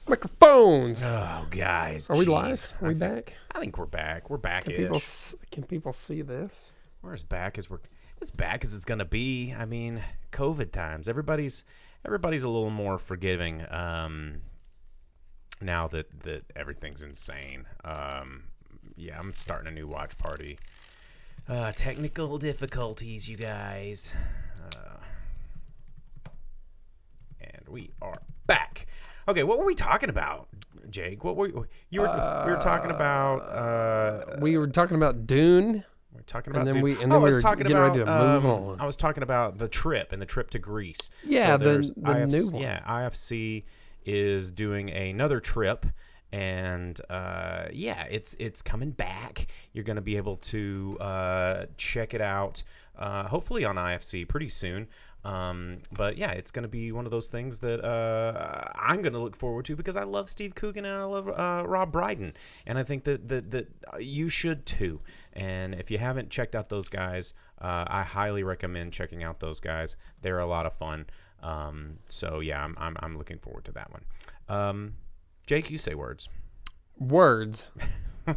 Microphones. Oh, guys. Are we live? Are we back? I think we're back. We're back-ish. Can people see this? We're as back as it's going to be. I mean, COVID times. Everybody's a little more forgiving now that everything's insane. Yeah, I'm starting a new watch party. Technical difficulties, you guys. And we are back. Okay, what were we talking about, Jake? What were we were talking about? We were talking about Dune. We're talking about and then Dune. we were getting ready to move on. I was talking about the trip to Greece. Yeah, so the new one. Yeah, IFC is doing another trip. And it's coming back. You're going to be able to check it out, hopefully on IFC pretty soon. But yeah, it's going to be one of those things that I'm going to look forward to because I love Steve Coogan and I love Rob Brydon, and I think that you should too. And if you haven't checked out those guys, I highly recommend checking out those guys. They're a lot of fun. So yeah, I'm looking forward to that one. Jake, you say words. Words. What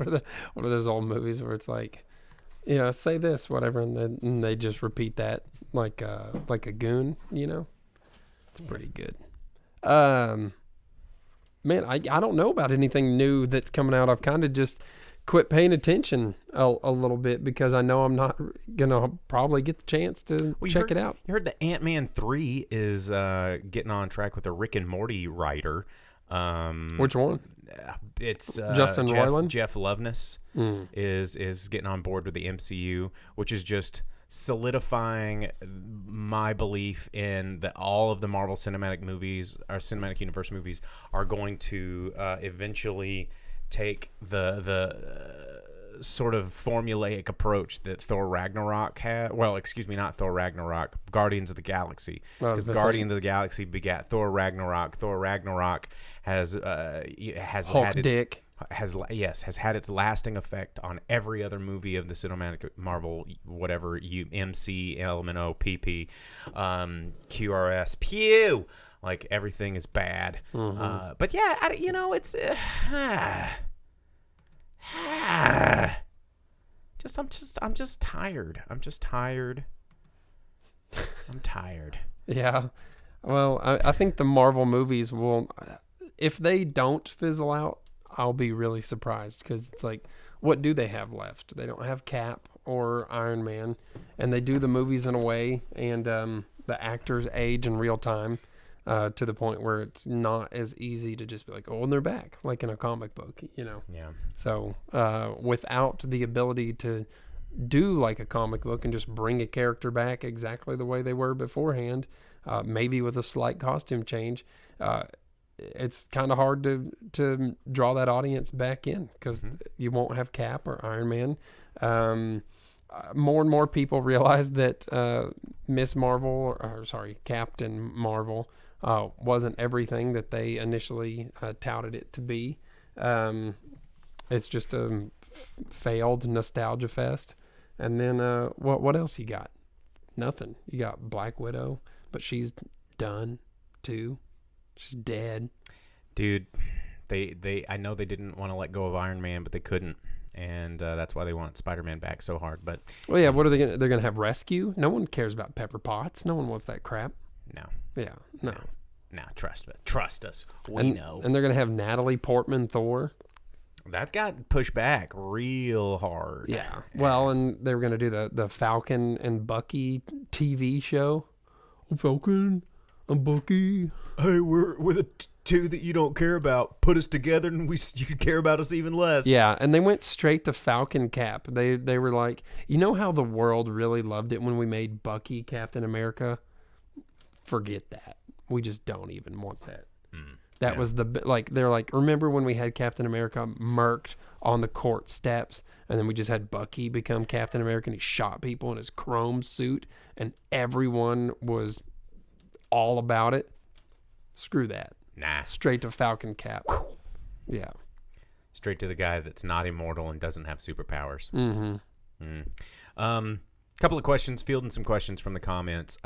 are those old movies where it's like, say this, whatever, and then they just repeat that like a goon, It's pretty good. Man, I don't know about anything new that's coming out. I've kind of just quit paying attention a little bit because I know I'm not gonna probably get the chance to check it out. You heard that Ant-Man 3 is getting on track with a Rick and Morty writer. Which one? It's Justin Roiland? Jeff Loveness is getting on board with the MCU, which is just solidifying my belief in that all of the Marvel Cinematic movies, or Cinematic Universe movies, are going to eventually take the sort of formulaic approach that Thor Ragnarok had. Well, excuse me, not Thor Ragnarok, Guardians of the Galaxy. Because Guardians of the Galaxy begat Thor Ragnarok. Thor Ragnarok has Hulk had dick. has had its lasting effect on every other movie of the cinematic Marvel, whatever MC, LMNO, PP, QRS, pew. Like everything is bad. Mm-hmm. But yeah, it's I'm just tired. I'm tired. Yeah. Well, I think the Marvel movies will, if they don't fizzle out, I'll be really surprised because it's like, what do they have left? They don't have Cap or Iron Man, and they do the movies in a way, and the actors age in real time to the point where it's not as easy to just be like, oh, and they're back, like in a comic book, Yeah. So without the ability to do like a comic book and just bring a character back exactly the way they were beforehand, maybe with a slight costume change, it's kind of hard to draw that audience back in because you won't have Cap or Iron Man. More and more people realize that Captain Marvel wasn't everything that they initially touted it to be. It's just a failed nostalgia fest. And then what else you got? Nothing. You got Black Widow, but she's done too. She's dead. Dude, I know they didn't want to let go of Iron Man, but they couldn't. And that's why they want Spider-Man back so hard. But well, yeah, what are they going to... They're going to have Rescue? No one cares about Pepper Potts. No one wants that crap. No. Yeah, no. No, trust us. We know. And they're going to have Natalie Portman Thor. That got pushed back real hard. Yeah. Well, and they were going to do the Falcon and Bucky TV show. Falcon and Bucky. Hey, we're the two that you don't care about. Put us together and you care about us even less. Yeah, and they went straight to Falcon Cap. They were like, you know how the world really loved it when we made Bucky Captain America? Forget that. We just don't even want that. That was they're like, remember when we had Captain America murked on the court steps and then we just had Bucky become Captain America and he shot people in his chrome suit and everyone was all about it? Screw that. Nah. Straight to Falcon Cap. Yeah. Straight to the guy that's not immortal and doesn't have superpowers. Mm-hmm. Couple of questions, fielding some questions from the comments.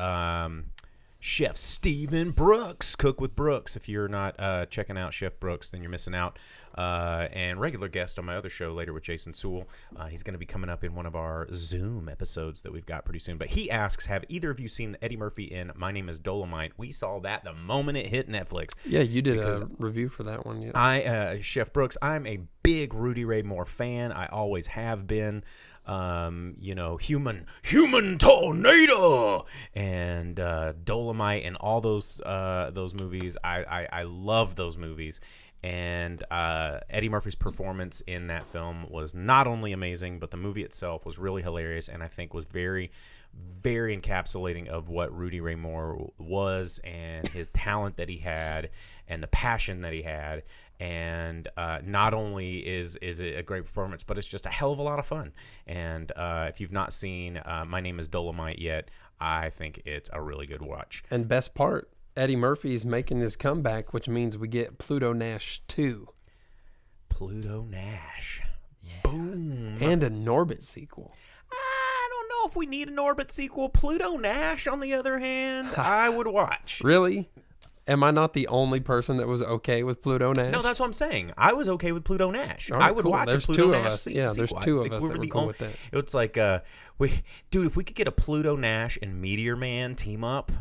Chef Stephen Brooks, Cook with Brooks. If you're not checking out Chef Brooks, then you're missing out. And regular guest on my other show later with Jason Sewell. He's going to be coming up in one of our Zoom episodes that we've got pretty soon. But he asks, have either of you seen Eddie Murphy in My Name is Dolomite? We saw that the moment it hit Netflix. Yeah, you did a review for that one. Yeah. Chef Brooks, I'm a big Rudy Ray Moore fan. I always have been. Human Tornado and Dolomite and all those movies. I love those movies. And Eddie Murphy's performance in that film was not only amazing, but the movie itself was really hilarious, and I think was very, very encapsulating of what Rudy Ray Moore was and his talent that he had and the passion that he had. And not only is it a great performance, but it's just a hell of a lot of fun. And if you've not seen My Name is Dolomite yet, I think it's a really good watch. And best part, Eddie Murphy is making his comeback, which means we get Pluto Nash 2. Pluto Nash. Yeah. Boom. And a Norbit sequel. I don't know if we need an Orbit sequel. Pluto Nash, on the other hand, I would watch. Really? Am I not the only person that was okay with Pluto Nash? No, that's what I'm saying. I was okay with Pluto Nash. Right, I would cool. watch There's a Pluto two Nash of us. sequel. Yeah, there's two of us that were cool with that. It's like, dude, if we could get a Pluto Nash and Meteor Man team up,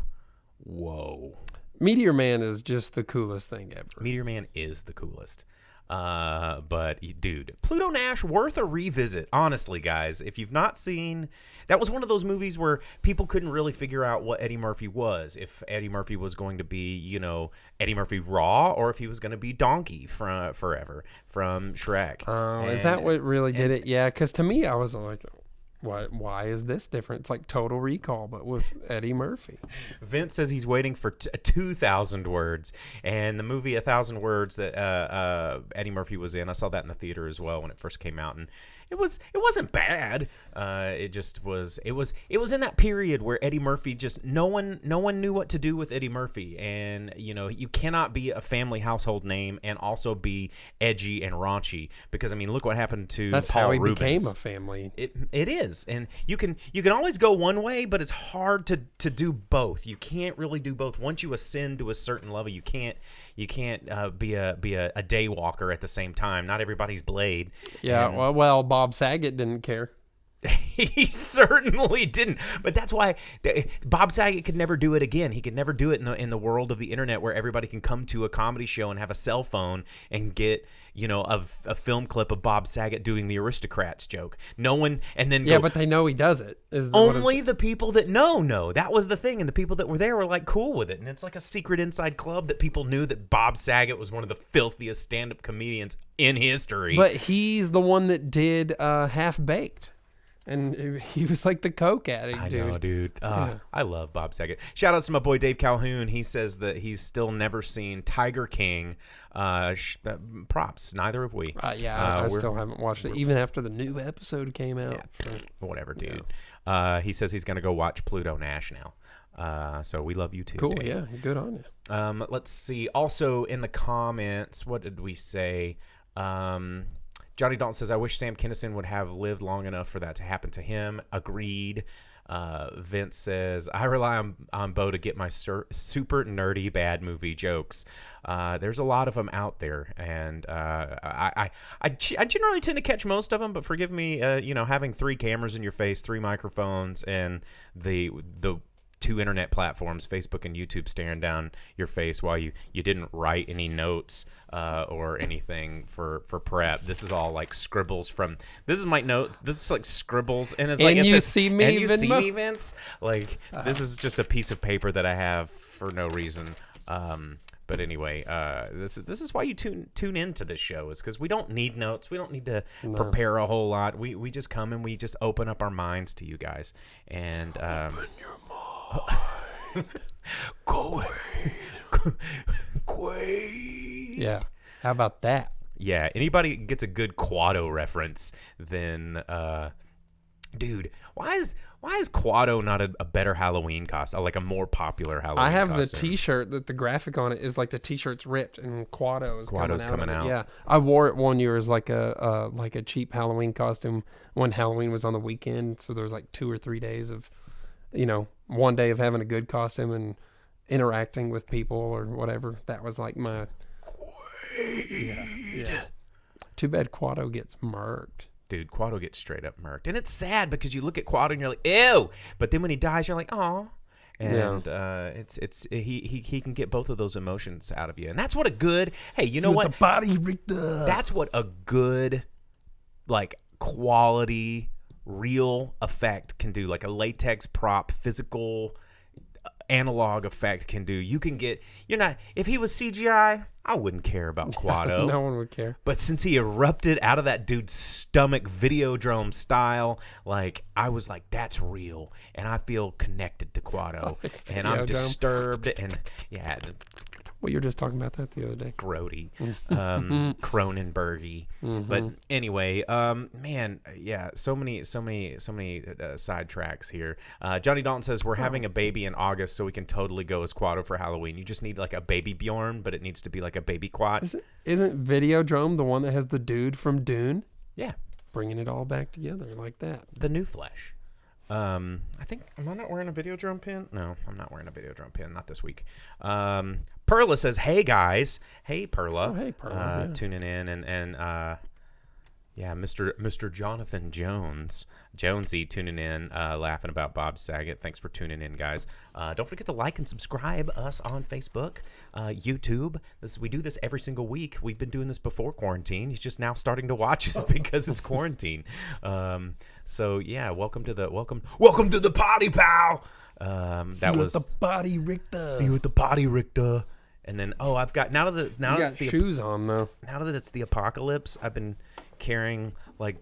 whoa. Meteor Man is just the coolest thing ever. Meteor Man is the coolest. But dude, Pluto Nash, worth a revisit. Honestly, guys, if you've not seen, that was one of those movies where people couldn't really figure out what Eddie Murphy was. If Eddie Murphy was going to be, Eddie Murphy Raw, or if he was going to be Donkey from Forever from Shrek. Oh, is that what really did it? Yeah, because to me, I was like, why is this different? It's like Total Recall, but with Eddie Murphy. Vince says he's waiting for 2,000 words, and the movie 1,000 Words that Eddie Murphy was in, I saw that in the theater as well when it first came out, and it wasn't bad. It was in that period where Eddie Murphy just no one knew what to do with Eddie Murphy, and you cannot be a family household name and also be edgy and raunchy, because I mean, look what happened to That's Paul how he Rubens. became a family. It is, and you can always go one way, but it's hard to do both. You can't really do both. Once you ascend to a certain level, you can't be a day walker at the same time. Not everybody's Blade. Yeah, and, well, Bob Saget didn't care. He certainly didn't, but that's why Bob Saget could never do it again. He could never do it in the world of the internet, where everybody can come to a comedy show and have a cell phone and get a film clip of Bob Saget doing the Aristocrats joke. No one, and then but they know he does it. Only the people that know. That was the thing, and the people that were there were like cool with it, and it's like a secret inside club that people knew that Bob Saget was one of the filthiest stand-up comedians in history. But he's the one that did Half Baked. And he was like the coke addict, dude. I know, dude. Yeah. I love Bob Saget. Shout out to my boy Dave Calhoun. He says that he's still never seen Tiger King. Props. Neither have we. I still haven't watched it, even after the new episode came out. Yeah. Whatever, dude. Yeah. He says he's going to go watch Pluto Nash now. So we love you too, cool, Dave. yeah. Good on you. Let's see. Also in the comments, what did we say? Johnny Dalton says, I wish Sam Kinison would have lived long enough for that to happen to him. Agreed. Vince says, I rely on Bo to get my super nerdy bad movie jokes. There's a lot of them out there, and I generally tend to catch most of them, but forgive me, having 3 cameras in your face, 3 microphones, and the 2 internet platforms, Facebook and YouTube, staring down your face while you didn't write any notes or anything for prep. This is all like scribbles from. This is my note. This is like scribbles, and it's like and it you says, see me, and you Venmo? see me, Vince. Like this is just a piece of paper that I have for no reason. But anyway, this is why you tune into this show, is because we don't need notes. We don't need to prepare a whole lot. We just come and we just open up our minds to you guys. And open your mind. Go away. Yeah. How about that? Yeah. Anybody gets a good Quado reference, then dude, why is Quado not a better Halloween costume, like a more popular Halloween I have costume? the T-shirt that the graphic on it is like the T-shirt's ripped and Quado's coming out. out. Yeah, I wore it one year as like a cheap Halloween costume when Halloween was on the weekend. So there was like 2 or 3 days of, one day of having a good costume and interacting with people or whatever. That was like my... Yeah. Too bad Quado gets murked. Dude, Quado gets straight up murked. And it's sad because you look at Quado and you're like, ew. But then when he dies, you're like, aw. And he can get both of those emotions out of you. And that's what a good, hey, you know what? The body rigged up. That's what a good, like, quality, real effect can do. Like a latex prop, physical analog effect can do. You can get, if he was CGI, I wouldn't care about Quado. No one would care. But since he erupted out of that dude's stomach, Videodrome style, like, I was like, that's real. And I feel connected to Quado. And I'm disturbed. And yeah. Well, you were just talking about that the other day. Grody. Cronenbergy. But anyway, man, yeah, so many sidetracks here. Johnny Dalton says, we're having a baby in August, so we can totally go as Quado for Halloween. You just need like a baby Bjorn, but it needs to be like a baby Quat. Isn't Videodrome the one that has the dude from Dune? Yeah. Bringing it all back together like that. The new flesh. I think, am I not wearing a Videodrome pin? No, I'm not wearing a Videodrome pin. Not this week. Perla says, hey, guys. Hey, Perla. Oh, hey, Perla. Tuning in. And yeah, Mr. Jonathan Jonesy tuning in, laughing about Bob Saget. Thanks for tuning in, guys. Don't forget to like and subscribe us on Facebook, YouTube. We do this every single week. We've been doing this before quarantine. He's just now starting to watch us because it's quarantine. So yeah, welcome to the party, pal. That was the body Richter. See you at the party, Richter. And then I've got now that it's the shoes on though. Now that it's the apocalypse, I've been carrying come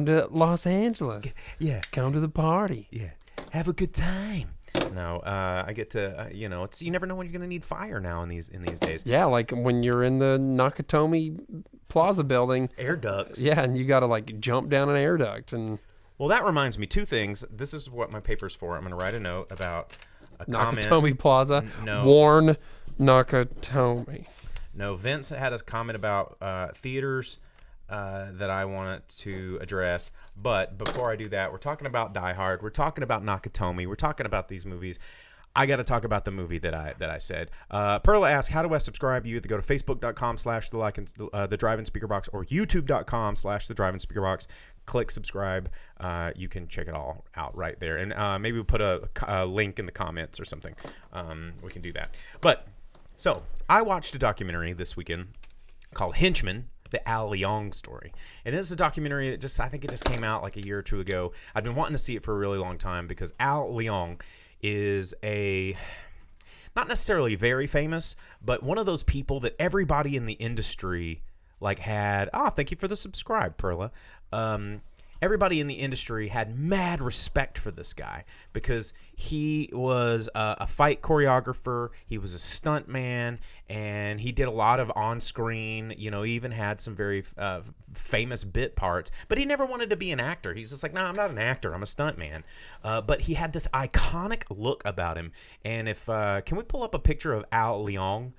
to Los Angeles. Yeah, come to the party. Yeah, have a good time. No, I get to it's, you never know when you're gonna need fire now in these days. Yeah, like when you're in the Nakatomi Plaza building, air ducts. Yeah, and you got to like jump down an air duct. And well, that reminds me, two things. This is what my paper's for. I'm gonna write a note about a Nakatomi comment. Plaza. No. Warn Nakatomi. No, Vince had a comment about theaters that I wanted to address. But before I do that, we're talking about Die Hard. We're talking about Nakatomi. We're talking about these movies. I got to talk about the movie that I said. Perla asked, how do I subscribe? You either go to facebook.com/the Drive-In Speakerbox or youtube.com/the Drive-In Speakerbox. Click subscribe. You can check it all out right there. And maybe we'll put a link in the comments or something. We can do that. But so I watched a documentary this weekend called Henchmen, the Al Leong story. And this is a documentary that I think it just came out like a year or two ago. I've been wanting to see it for a really long time because Al Leong is not necessarily very famous, but one of those people that everybody in the industry like had, thank you for the subscribe, Perla. Everybody in the industry had mad respect for this guy because he was a fight choreographer. He was a stunt man, and he did a lot of on-screen, he even had some very famous bit parts, but he never wanted to be an actor. He's just like, no, I'm not an actor. I'm a stunt man. But he had this iconic look about him. And can we pull up a picture of Al Leong?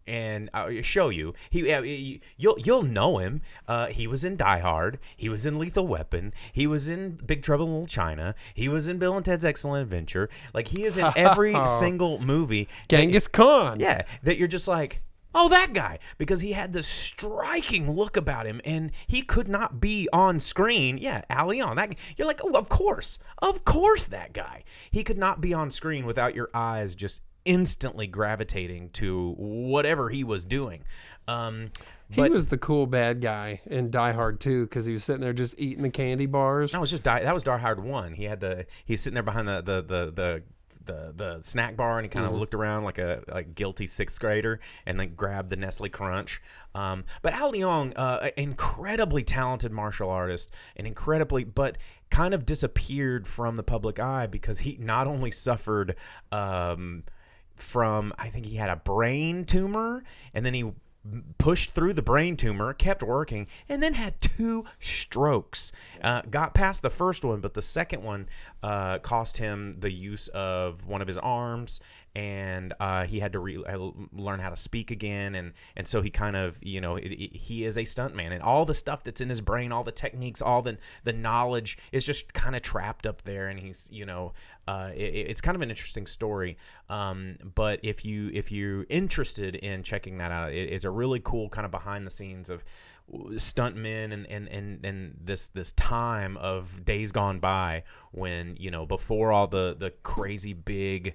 And I'll show you. You'll know him. He was in Die Hard. He was in Lethal Weapon. He was in Big Trouble in Little China. He was in Bill and Ted's Excellent Adventure. Like, he is in every single movie. Genghis Khan. Yeah, that you're just like, oh, that guy, because he had this striking look about him, and he could not be on screen. Yeah, Al Leong. You're like, oh, of course, that guy. He could not be on screen without your eyes just instantly gravitating to whatever he was doing. He was the cool bad guy in Die Hard 2 because he was sitting there just eating the candy bars. That was Die Hard 1. He's sitting there behind the snack bar, and he kind of looked around like a guilty sixth grader and then grabbed the Nestle Crunch. But Al Leong, incredibly talented martial artist, and but kind of disappeared from the public eye because he not only suffered from, I think he had a brain tumor, and then he pushed through the brain tumor, kept working, and then had 2 strokes. Got past the first one, but the second one cost him the use of one of his arms, and he had to learn how to speak again, and so he kind of, he is a stuntman, and all the stuff that's in his brain, all the techniques, all the knowledge is just kind of trapped up there, and he's, it's kind of an interesting story. But if you're interested in checking that out, it's a really cool kind of behind the scenes of stuntmen and this time of days gone by when, before all the crazy big,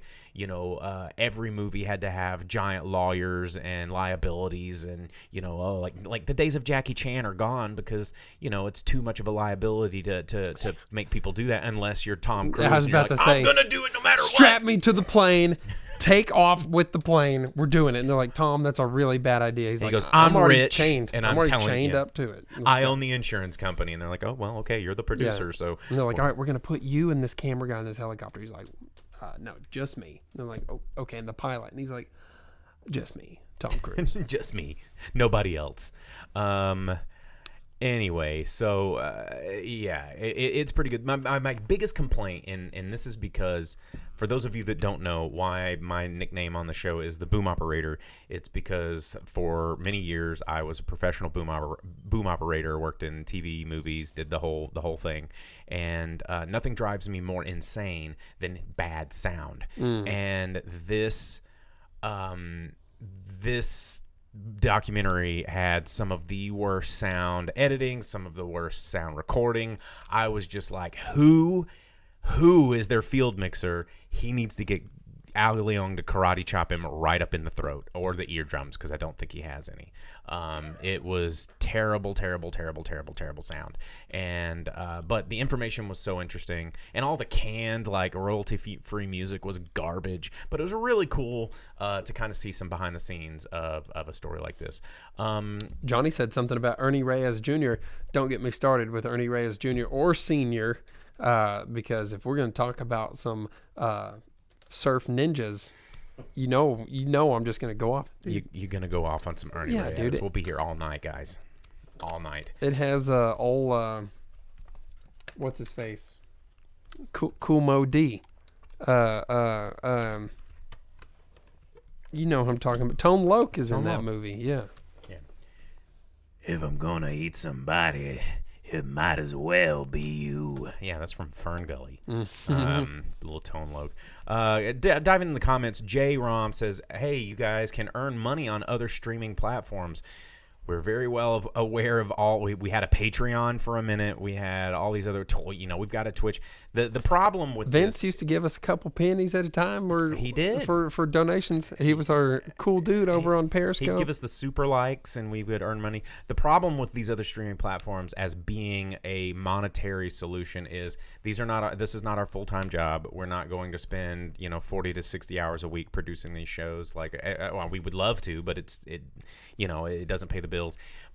every movie had to have giant lawyers and liabilities, and like the days of Jackie Chan are gone because it's too much of a liability to make people do that unless you're Tom Cruise. I was about to say, I'm gonna do it no matter what. Strap me to the plane. Take off with the plane. We're doing it. And they're like, Tom, that's a really bad idea. He goes, I'm already rich, chained. and I'm I'm already telling chained you, up to it. I own the insurance company. And they're like, oh, well, okay, you're the producer. Yeah. So And they're like, all right, we're going to put you and this camera guy in this helicopter. He's like, no, just me. And they're like, oh, okay. And the pilot. And he's like, just me, Tom Cruise. just me, nobody else. Anyway, so it's pretty good. My biggest complaint, and this is because for those of you that don't know why my nickname on the show is the Boom Operator, it's because for many years I was a professional boom operator, worked in TV, movies, did the whole thing, and nothing drives me more insane than bad sound. And this documentary had some of the worst sound editing, some of the worst sound recording. I was just like, who is their field mixer? He needs to get Ali Leong to karate chop him right up in the throat or the eardrums, because I don't think he has any. It was terrible sound. And but the information was so interesting, and all the canned royalty-free music was garbage. But it was really cool to kind of see some behind the scenes of a story like this. Johnny said something about Ernie Reyes Jr. Don't get me started with Ernie Reyes Jr. or Sr. Because if we're going to talk about some surf ninjas, you know I'm just gonna go off. You're gonna go off on some Ernie Reyes. Dude, we'll be here all night, guys, all night. It has old what's his face, Cool Mo D, you know who I'm talking about. Tone Loc is in that movie. Yeah. If I'm gonna eat somebody, it might as well be you. Yeah, that's from Fern Gully. Little Tone Loc. Diving in the comments, Jay Rom says, hey, you guys can earn money on other streaming platforms. We're very well aware of all. We had a Patreon for a minute. We had all these other we've got a Twitch. The problem with Vince used to give us a couple pennies at a time, or he did for donations. He was our cool dude over on Periscope. He'd give us the super likes, and we would earn money. The problem with these other streaming platforms as being a monetary solution is this is not our full-time job. We're not going to spend 40 to 60 hours a week producing these shows. We would love to, but it doesn't pay the bills.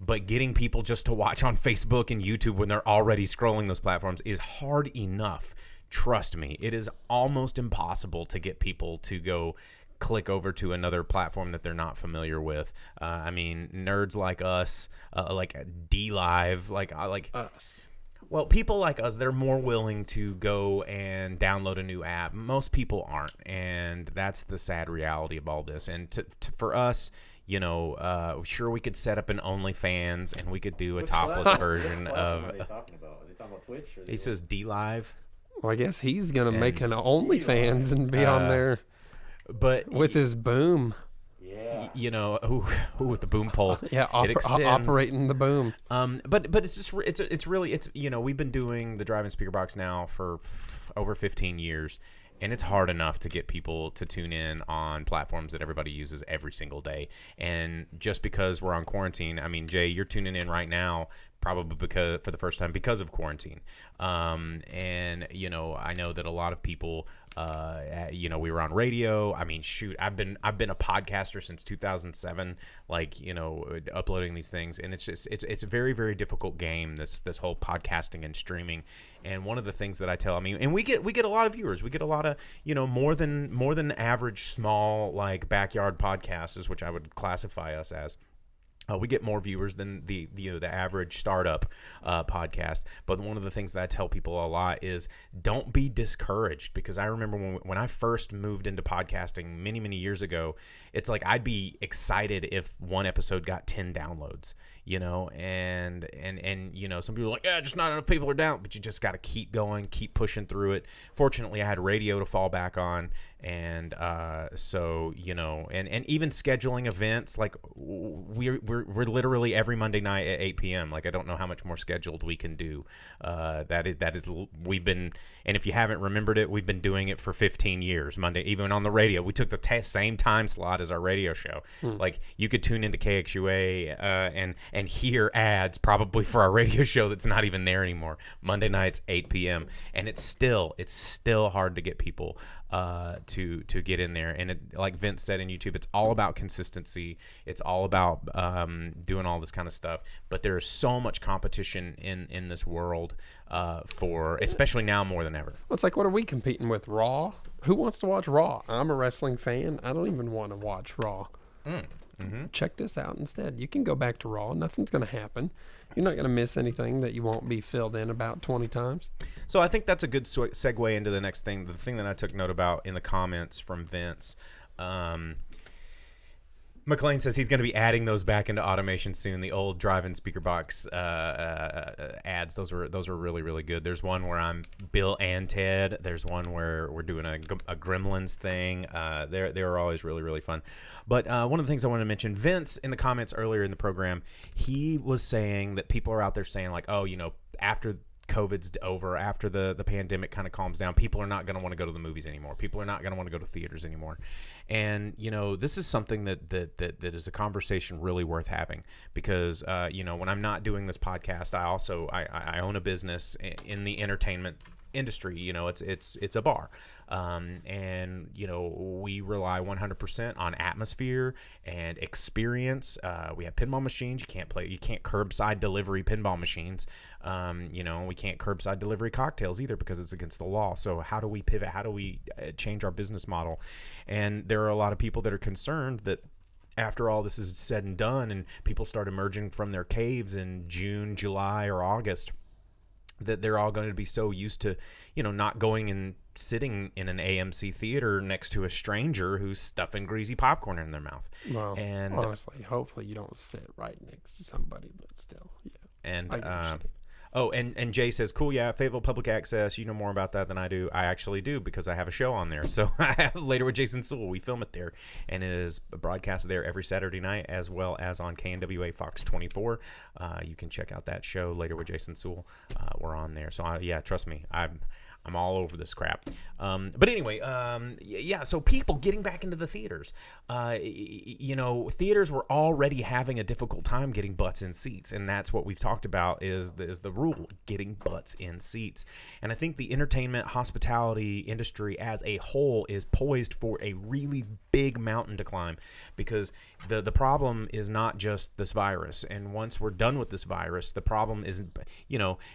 But getting people just to watch on Facebook and YouTube when they're already scrolling those platforms is hard enough. Trust me, it is almost impossible to get people to go click over to another platform that they're not familiar with. Nerds like us, like D-Live, like us. Well, people like us, they're more willing to go and download a new app. Most people aren't, and that's the sad reality of all this. And for us, sure, we could set up an OnlyFans and we could do a topless version of. What are they talking about? Are they talking about Twitch? He says D-Live. Well, I guess he's gonna make an OnlyFans and be on there, but with his boom. Yeah. Who with the boom pole? Yeah, operating the boom. But it's just it's really we've been doing the Drive-In Speakerbox now for over 15 years. And it's hard enough to get people to tune in on platforms that everybody uses every single day. And just because we're on quarantine, Jay, you're tuning in right now probably for the first time because of quarantine. And I know that a lot of people, we were on radio. I've been a podcaster since 2007, uploading these things, and it's a very, very difficult game, this whole podcasting and streaming. And one of the things that I tell, and we get a lot of viewers. We get a lot of, more than average small backyard podcasters, which I would classify us as. We get more viewers than the average startup podcast. But one of the things that I tell people a lot is don't be discouraged, because I remember when I first moved into podcasting many years ago, it's like I'd be excited if one episode got 10 downloads, and some people are like, yeah, just not enough people are down, but you just got to keep going, keep pushing through it. Fortunately, I had radio to fall back on. And so, and even scheduling events, like we're literally every Monday night at 8 p.m. Like, I don't know how much more scheduled we can do. That is we've been, and if you haven't remembered it, we've been doing it for 15 years. Monday, even on the radio, we took the same time slot as our radio show. Like, you could tune into KXUA and hear ads probably for our radio show that's not even there anymore. Monday nights, 8 p.m. And it's still hard to get people to get in there. And like Vince said in YouTube, it's all about consistency. It's all about doing all this kind of stuff. But there is so much competition in this world for, especially now more than ever. Well, it's like, what are we competing with? Raw? Who wants to watch Raw? I'm a wrestling fan. I don't even want to watch Raw. Check this out instead. You can go back to Raw. Nothing's going to happen. You're not going to miss anything that you won't be filled in about 20 times. So I think that's a good segue into the next thing. The thing that I took note about in the comments from Vince. McLean says he's going to be adding those back into automation soon. The old drive-in Speakerbox ads, those were really good. There's one where I'm Bill and Ted. There's one where we're doing a Gremlins thing. They were always really fun. But one of the things I wanted to mention, Vince in the comments earlier in the program, he was saying that people are out there saying like, oh, after COVID's over, after the pandemic kind of calms down, people are not going to want to go to the movies anymore. People are not going to want to go to theaters anymore. And, this is something that is a conversation really worth having, because, when I'm not doing this podcast, I own a business in the entertainment industry. It's a bar, and we rely 100% on atmosphere and experience. We have pinball machines. You can't curbside delivery pinball machines. We can't curbside delivery cocktails either, because it's against the law. So how do we pivot? How do we change our business model? And there are a lot of people that are concerned that after all this is said and done and people start emerging from their caves in June, July, or August, that they're all going to be so used to, not going and sitting in an AMC theater next to a stranger who's stuffing greasy popcorn in their mouth. Well, and honestly, hopefully you don't sit right next to somebody, but still, yeah. And Jay says, cool, yeah, Fayetteville Public Access. You know more about that than I do. I actually do, because I have a show on there. So I have Later with Jason Sewell. We film it there, and it is broadcast there every Saturday night, as well as on KNWA Fox 24. You can check out that show, Later with Jason Sewell. We're on there. So, trust me, I'm all over this crap. But anyway, so people getting back into the theaters. Theaters were already having a difficult time getting butts in seats, and that's what we've talked about is the rule, getting butts in seats. And I think the entertainment hospitality industry as a whole is poised for a really big mountain to climb, because the problem is not just this virus. And once we're done with this virus, the problem isn't,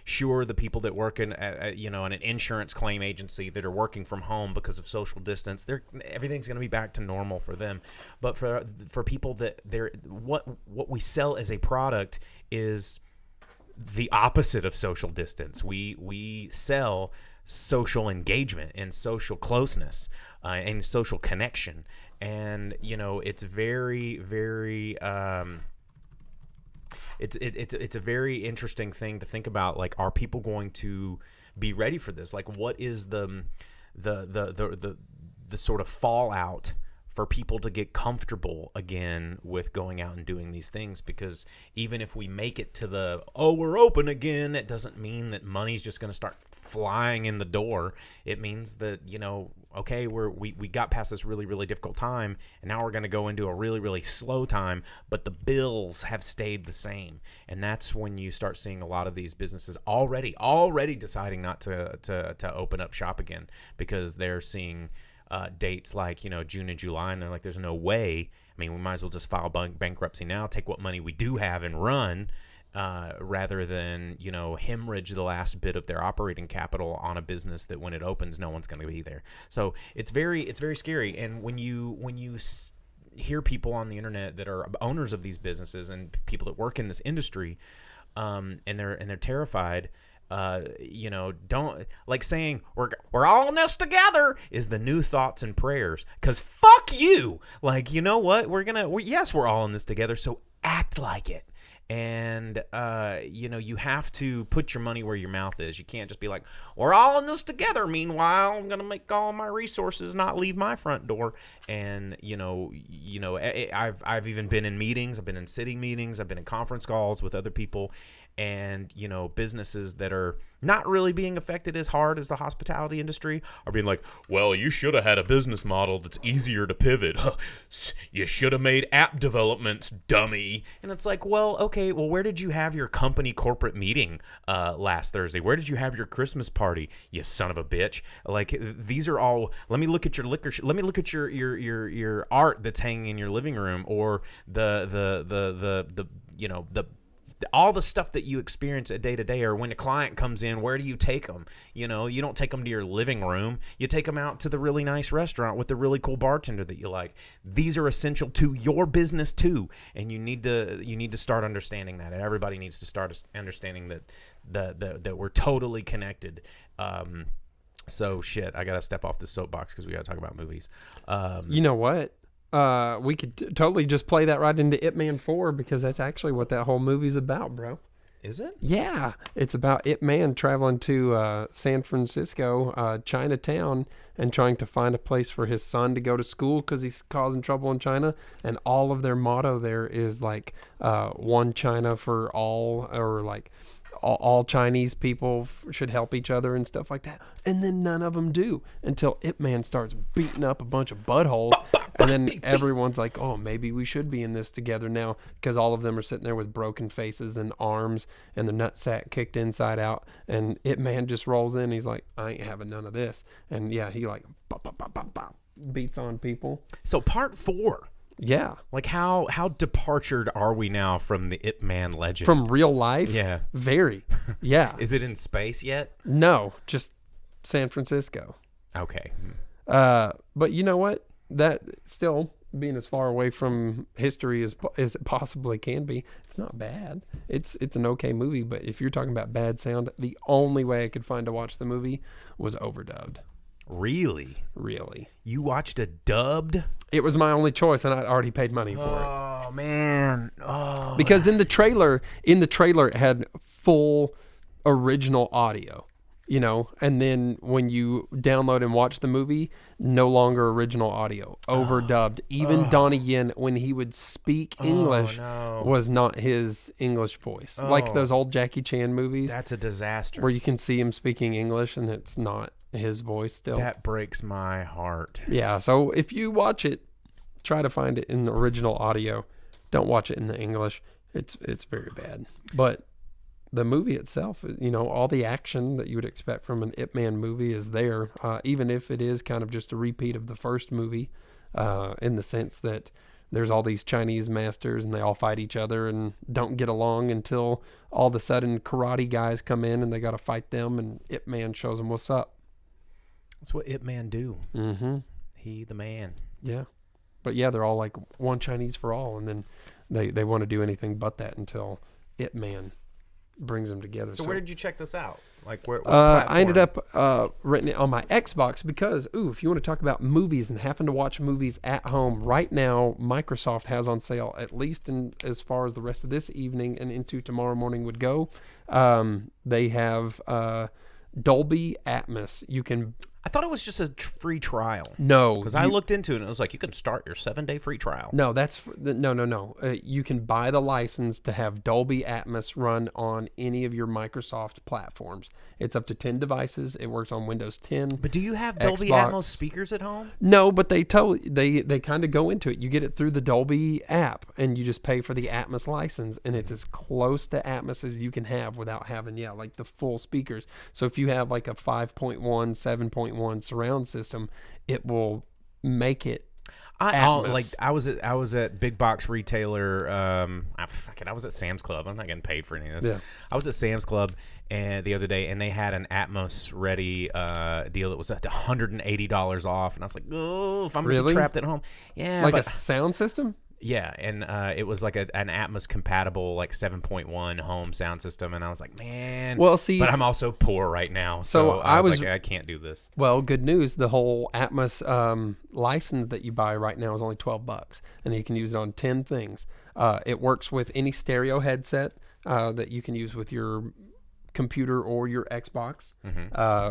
sure, the people that work in an insurance claim agency that are working from home because of social distance, everything's going to be back to normal for them. But for people that what we sell as a product is the opposite of social distance. We sell social engagement and social closeness and social connection. And it's very, very it's a very interesting thing to think about. Like, are people going to be ready for this? Like, what is the sort of fallout for people to get comfortable again with going out and doing these things? Because even if we make it to we're open again, it doesn't mean that money's just going to start flying in the door. It means that, okay, we got past this really, really difficult time, and now we're going to go into a really, really slow time, but the bills have stayed the same. And that's when you start seeing a lot of these businesses already deciding not to open up shop again, because they're seeing dates like, June and July, and they're like, there's no way. I mean, we might as well just file bankruptcy now, take what money we do have and run, rather than, hemorrhage the last bit of their operating capital on a business that when it opens, no one's going to be there. So it's very scary. And when you hear people on the internet that are owners of these businesses and people that work in this industry, and they're terrified. Don't like saying we're all in this together is the new thoughts and prayers. Because fuck you. Like, you know what? Yes, we're all in this together. So act like it. And, you have to put your money where your mouth is. You can't just be like, we're all in this together. Meanwhile, I'm going to make all my resources not leave my front door. And, I've even been in meetings. I've been in city meetings. I've been in conference calls with other people. And, businesses that are not really being affected as hard as the hospitality industry are being like, well, you should have had a business model that's easier to pivot. You should have made app developments, dummy. And it's like, well, okay, where did you have your company corporate meeting last Thursday? Where did you have your Christmas party, you son of a bitch? Like, these are all, let me look at your let me look at your art that's hanging in your living room, or all the stuff that you experience at day to day, or when a client comes in, where do you take them? You don't take them to your living room. You take them out to the really nice restaurant with the really cool bartender that you like. These are essential to your business too, and you need to start understanding that. And everybody needs to start understanding that we're totally connected. So shit, I gotta step off the soapbox because we gotta talk about movies. You know what? We could totally just play that right into Ip Man 4, because that's actually what that whole movie's about, bro. Is it? Yeah. It's about Ip Man traveling to San Francisco, Chinatown, and trying to find a place for his son to go to school because he's causing trouble in China. And all of their motto there is like one China for all, or like all Chinese people should help each other and stuff like that. And then none of them do until Ip Man starts beating up a bunch of buttholes. And then everyone's like, oh, maybe we should be in this together now, because all of them are sitting there with broken faces and arms and the nutsack kicked inside out. And Ip Man just rolls in. He's like, I ain't having none of this. And yeah, he like bop, bop, bop, bop, bop, beats on people. So part 4. Yeah. Like how departured are we now from the Ip Man legend? From real life? Yeah. Very. Yeah. Is it in space yet? No, just San Francisco. Okay. But you know what? That still being as far away from history as it possibly can be, it's not bad. It's an okay movie, but if you're talking about bad sound, the only way I could find to watch the movie was overdubbed. Really? You watched a dubbed? It was my only choice, and I'd already paid money for it. Oh man. Oh. Because in the trailer it had full original audio. And then when you download and watch the movie, no longer original audio, overdubbed. Even Donnie Yen, when he would speak English, was not his English voice. Like those old Jackie Chan movies. That's a disaster. Where you can see him speaking English and it's not his voice still. That breaks my heart. Yeah, so if you watch it, try to find it in the original audio. Don't watch it in the English. It's very bad. But the movie itself, all the action that you would expect from an Ip Man movie is there, even if it is kind of just a repeat of the first movie, in the sense that there's all these Chinese masters and they all fight each other and don't get along until all of a sudden karate guys come in and they got to fight them, and Ip Man shows them what's up. That's what Ip Man do. Mm-hmm. He the man. Yeah. But yeah, they're all like one Chinese for all, and then they want to do anything but that until Ip Man brings them together. So where did you check this out? Like what I ended up renting it on my Xbox because, if you want to talk about movies and having to watch movies at home, right now Microsoft has on sale, at least as far as the rest of this evening and into tomorrow morning would go. They have Dolby Atmos. You can... I thought it was just a free trial. No. Because I looked into it and it was like, you can start your 7-day free trial. No, no. You can buy the license to have Dolby Atmos run on any of your Microsoft platforms. It's up to 10 devices. It works on Windows 10. But do you have Dolby Atmos speakers at home? No, but they kind of go into it. You get it through the Dolby app, and you just pay for the Atmos license, and it's as close to Atmos as you can have without having, like the full speakers. So if you have like a 5.1, 7.1 surround system, it will make it I was at big box retailer. I was at Sam's Club. I'm not getting paid for any of this. Yeah. I was at Sam's Club and the other day, and they had an Atmos ready deal that was at $180 off, and I was like, oh, if I'm gonna be trapped at home, yeah, like a sound system. Yeah, and it was like an Atmos compatible like 7.1 home sound system, and I was like, man. Well, see, but I'm also poor right now, so I was like, I can't do this. Well, good news. The whole Atmos license that you buy right now is only $12, and you can use it on 10 things. It works with any stereo headset that you can use with your computer or your Xbox,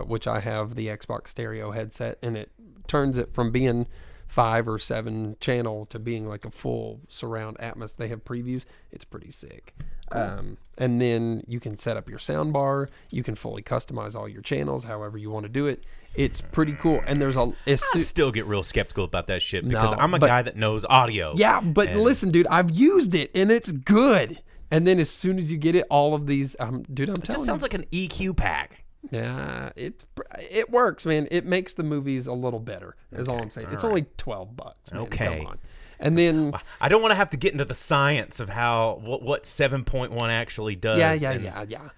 which I have the Xbox stereo headset, and it turns it from being 5 or 7 channel to being like a full surround Atmos. They have previews. It's pretty sick. Cool. And then you can set up your sound bar. You can fully customize all your channels however you want to do it. It's pretty cool. And there's I still get real skeptical about that shit because I'm a guy that knows audio. Yeah, but listen, dude, I've used it and it's good. And then as soon as you get it, all of these, dude, I'm telling you. It just sounds like an EQ pack. Yeah, it works, man. It makes the movies a little better. Is all I'm saying. It's only $12. Man. Okay. Come on. And then I don't want to have to get into the science of what 7.1 actually does. Yeah.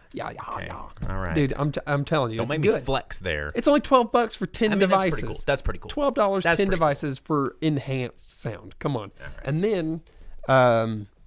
All right, dude. I'm telling you, don't make me flex there. It's only $12 for 10 devices. That's pretty cool. $12, 10 devices for enhanced sound. Come on. Right. And then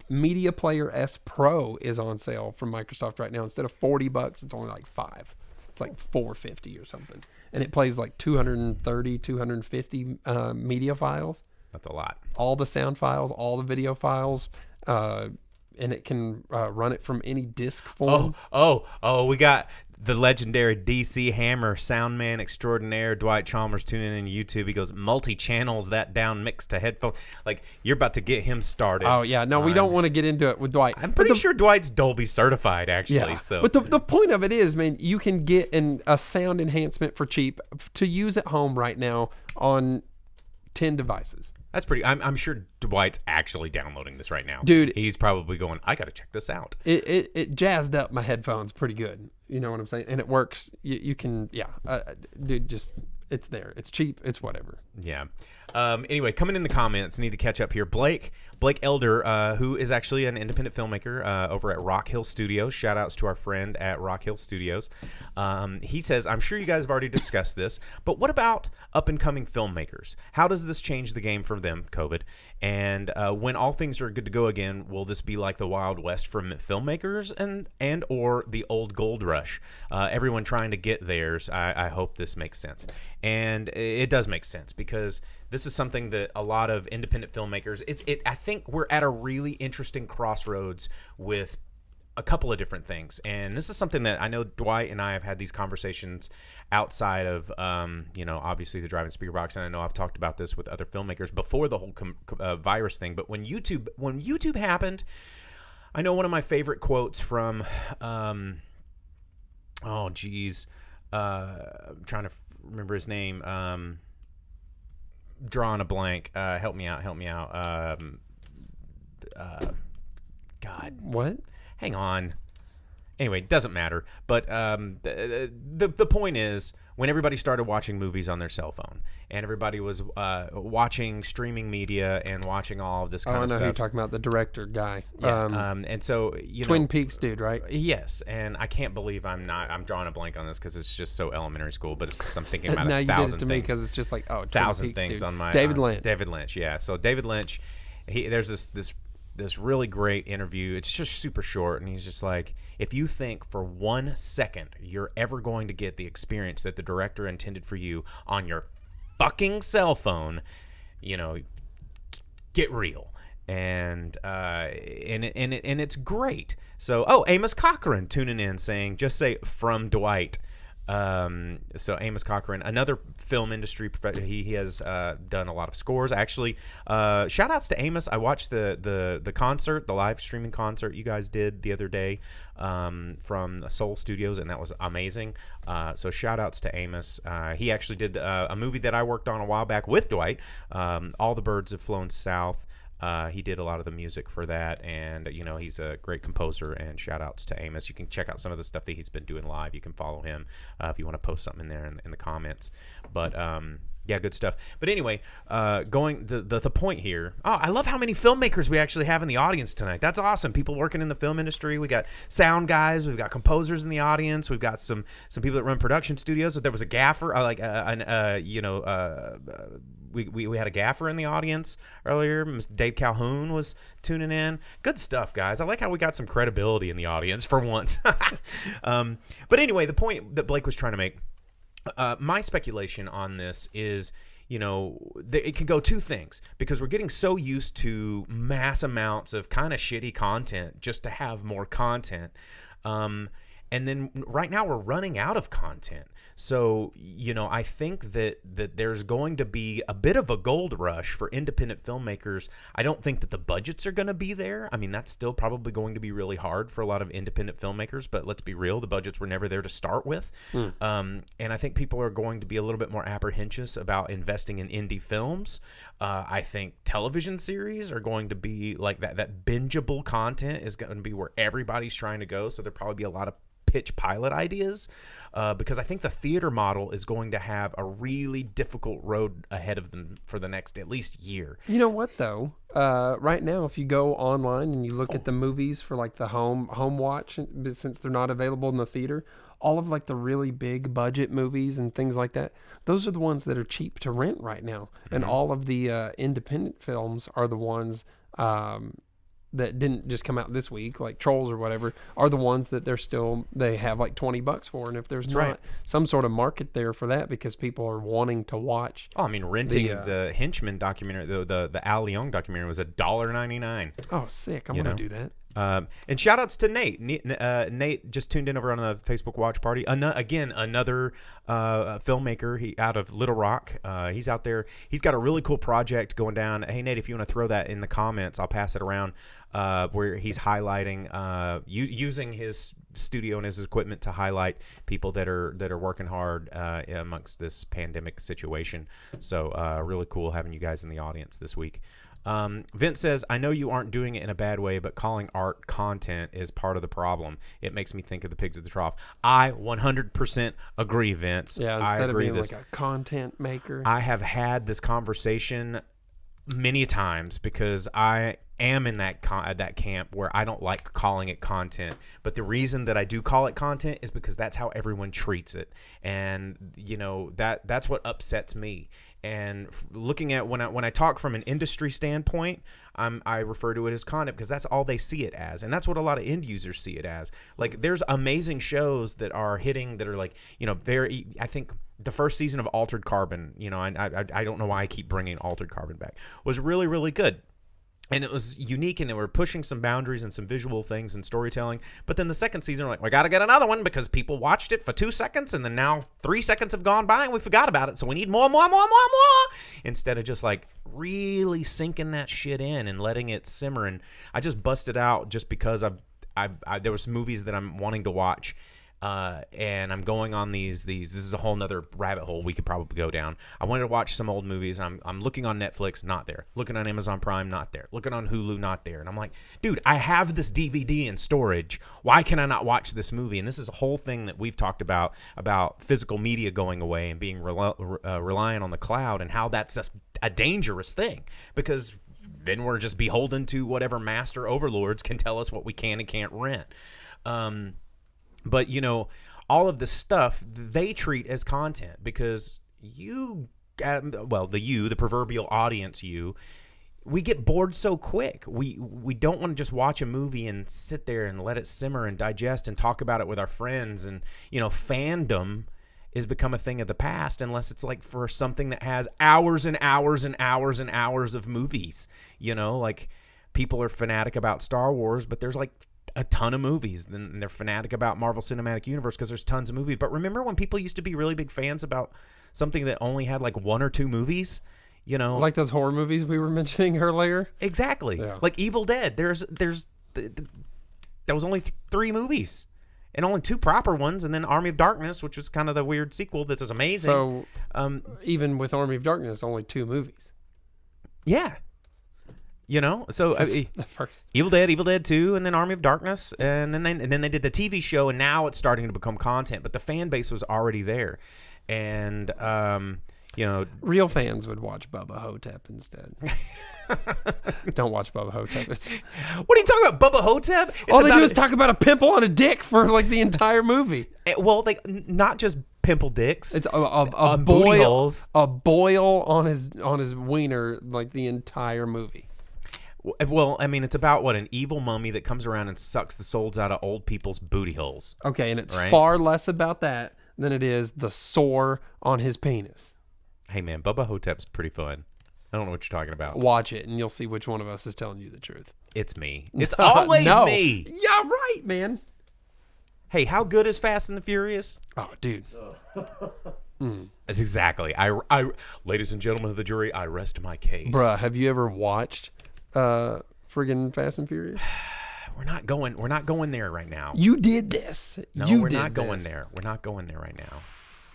Media Player S Pro is on sale from Microsoft right now. Instead of $40, it's only like $5. It's like $450 or something. And it plays like 230, 250 media files. That's a lot. All the sound files, all the video files, and it can run it from any disc form. We got the legendary DC Hammer sound man extraordinaire Dwight Chalmers tuning in YouTube. He goes, multi-channels that down mixed to headphone. Like, you're about to get him started. Oh, yeah. No, we don't want to get into it with Dwight. I'm pretty sure Dwight's Dolby certified, actually. Yeah. So. But the point of it is, man, you can get a sound enhancement for cheap to use at home right now on 10 devices. That's pretty. I'm sure Dwight's actually downloading this right now, dude. He's probably going, I got to check this out. It jazzed up my headphones pretty good. You know what I'm saying? And it works. You can, dude. Just it's there. It's cheap. It's whatever. Yeah. Anyway, coming in the comments, need to catch up here. Blake Elder, who is actually an independent filmmaker over at Rock Hill Studios. Shout outs to our friend at Rock Hill Studios. He says, I'm sure you guys have already discussed this, but what about up and coming filmmakers? How does this change the game for them, COVID? And when all things are good to go again, will this be like the Wild West for filmmakers and or the old gold rush? Everyone trying to get theirs. I hope this makes sense. And it does make sense because this is something that a lot of independent filmmakers, I think we're at a really interesting crossroads with a couple of different things. And this is something that I know Dwight and I have had these conversations outside of, obviously the Drive-In Speakerbox. And I know I've talked about this with other filmmakers before the whole virus thing. But when YouTube happened, I know one of my favorite quotes from, I'm trying to remember his name. Drawing a blank. Help me out. God. What? Hang on. Anyway, it doesn't matter. But the point is, when everybody started watching movies on their cell phone, and everybody was watching streaming media and watching all of this kind of stuff. I know who you're talking about, the director guy. Yeah. And so, Twin Peaks dude, right? Yes. And I can't believe I'm drawing a blank on this because it's just so elementary school, but it's because I'm thinking about now 1,000 things. You did it to me because it's just like, Twin Peaks, things dude. on my... David Lynch. David Lynch, yeah. So David Lynch, there's this really great interview. It's just super short, and he's just like, if you think for 1 second you're ever going to get the experience that the director intended for you on your fucking cell phone, get real. And it's great. So, Amos Cochran tuning in saying, just say from Dwight. So Amos Cochran, another film industry professional, he has done a lot of scores. Actually, shout outs to Amos. I watched the concert, the live streaming concert you guys did the other day from Soul Studios, and that was amazing. So shout outs to Amos. He actually did a movie that I worked on a while back with Dwight. All the Birds Have Flown South. He did a lot of the music for that, and he's a great composer. And shout outs to Amos. You can check out some of the stuff that he's been doing live. You can follow him if you want to post something in there in the comments. But yeah, good stuff. But anyway, going to the point here. Oh, I love how many filmmakers we actually have in the audience tonight. That's awesome. People working in the film industry. We got sound guys. We've got composers in the audience. We've got some people that run production studios. There was a gaffer. We had a gaffer in the audience earlier. Dave Calhoun was tuning in. Good stuff, guys. I like how we got some credibility in the audience for once. But anyway, the point that Blake was trying to make. My speculation on this is, it could go two things, because we're getting so used to mass amounts of kind of shitty content just to have more content. And then right now we're running out of content. So, I think that there's going to be a bit of a gold rush for independent filmmakers. I don't think that the budgets are going to be there. I mean, that's still probably going to be really hard for a lot of independent filmmakers, but let's be real, the budgets were never there to start with. And I think people are going to be a little bit more apprehensive about investing in indie films. I think television series are going to be like that bingeable content is going to be where everybody's trying to go. So there'll probably be a lot of pitch pilot ideas, because I think the theater model is going to have a really difficult road ahead of them for the next at least year. You know what though? Right now, if you go online and you look at the movies for like the home watch, since they're not available in the theater, all of like the really big budget movies and things like that, those are the ones that are cheap to rent right now. And all of the independent films are the ones that didn't just come out this week, like Trolls or whatever, are the ones that they have like $20 for. And if there's not some sort of market there for that, because people are wanting to watch. Oh, I mean, renting the Henchman documentary, the Al Leong documentary was $1.99. Oh, sick. I'm going to do that. And shout outs to Nate. Nate just tuned in over on the Facebook watch party. Another filmmaker. He out of Little Rock. He's out there. He's got a really cool project going down. Hey Nate, if you want to throw that in the comments, I'll pass it around. Where he's highlighting using his studio and his equipment to highlight people that are working hard amongst this pandemic situation. So really cool having you guys in the audience this week. Vince says, I know you aren't doing it in a bad way, but calling art content is part of the problem. It makes me think of the pigs at the trough. I 100% agree, Vince. Yeah, instead of being like a content maker. I have had this conversation many times because I am in that camp where I don't like calling it content, but the reason that I do call it content is because that's how everyone treats it, and that's what upsets me. And looking at when I talk from an industry standpoint, I refer to it as content because that's all they see it as, and that's what a lot of end users see it as. Like, there's amazing shows that are hitting that are like, very. I think the first season of Altered Carbon, I don't know why I keep bringing Altered Carbon back, was really, really good. And it was unique, and they were pushing some boundaries and some visual things and storytelling. But then the second season, we're like, we got to get another one because people watched it for 2 seconds, and then now 3 seconds have gone by, and we forgot about it. So we need more. Instead of just like really sinking that shit in and letting it simmer. And I just busted out just because there was movies that I'm wanting to watch. And I'm going on these. This is a whole nother rabbit hole we could probably go down. I wanted to watch some old movies. I'm looking on Netflix, not there. Looking on Amazon Prime, not there. Looking on Hulu, not there. And I'm like, dude, I have this DVD in storage. Why can I not watch this movie? And this is a whole thing that we've talked about physical media going away and being reliant on the cloud, and how that's just a dangerous thing, because then we're just beholden to whatever master overlords can tell us what we can and can't rent. But, all of this stuff they treat as content because the proverbial audience, we get bored so quick. We don't want to just watch a movie and sit there and let it simmer and digest and talk about it with our friends. And, fandom has become a thing of the past unless it's like for something that has hours and hours and hours and hours of movies. Like, people are fanatic about Star Wars, but there's like a ton of movies. Then they're fanatic about Marvel Cinematic Universe because there's tons of movies. But remember when people used to be really big fans about something that only had like 1 or 2 movies? Like those horror movies we were mentioning earlier. Exactly. Yeah. Like Evil Dead. There was only 3 movies, and only 2 proper ones, and then Army of Darkness, which was kind of the weird sequel that is amazing. So even with Army of Darkness, only 2 movies. Yeah. You know, so The first. Evil Dead 2, and then Army of Darkness, and then they did the TV show, and now it's starting to become content. But the fan base was already there, and you know, Real fans would watch Bubba Hotep instead. Don't watch Bubba Hotep. What are you talking about, Bubba Hotep? It's All they about do is talk about a pimple on a dick for like the entire movie. well, they not just pimple dicks. It's a on booty boil, holes. a boil on his wiener like the entire movie. Well, I mean, it's about an evil mummy that comes around and sucks the souls out of old people's booty holes. Okay, and it's Right. far less about that than it is the sore on his penis. Hey, man, Bubba Hotep's pretty fun. I don't know what you're talking about. Watch it, and you'll see which one of us is telling you the truth. It's me. It's always No. me. Yeah, right, man. Hey, how good is Fast and the Furious? Oh, dude. That's exactly. I, ladies and gentlemen of the jury, I rest my case. Bruh, have you ever watched friggin' Fast and Furious? We're not going there right now. You did this. No, you we're did not going this. there. We're not going there right now.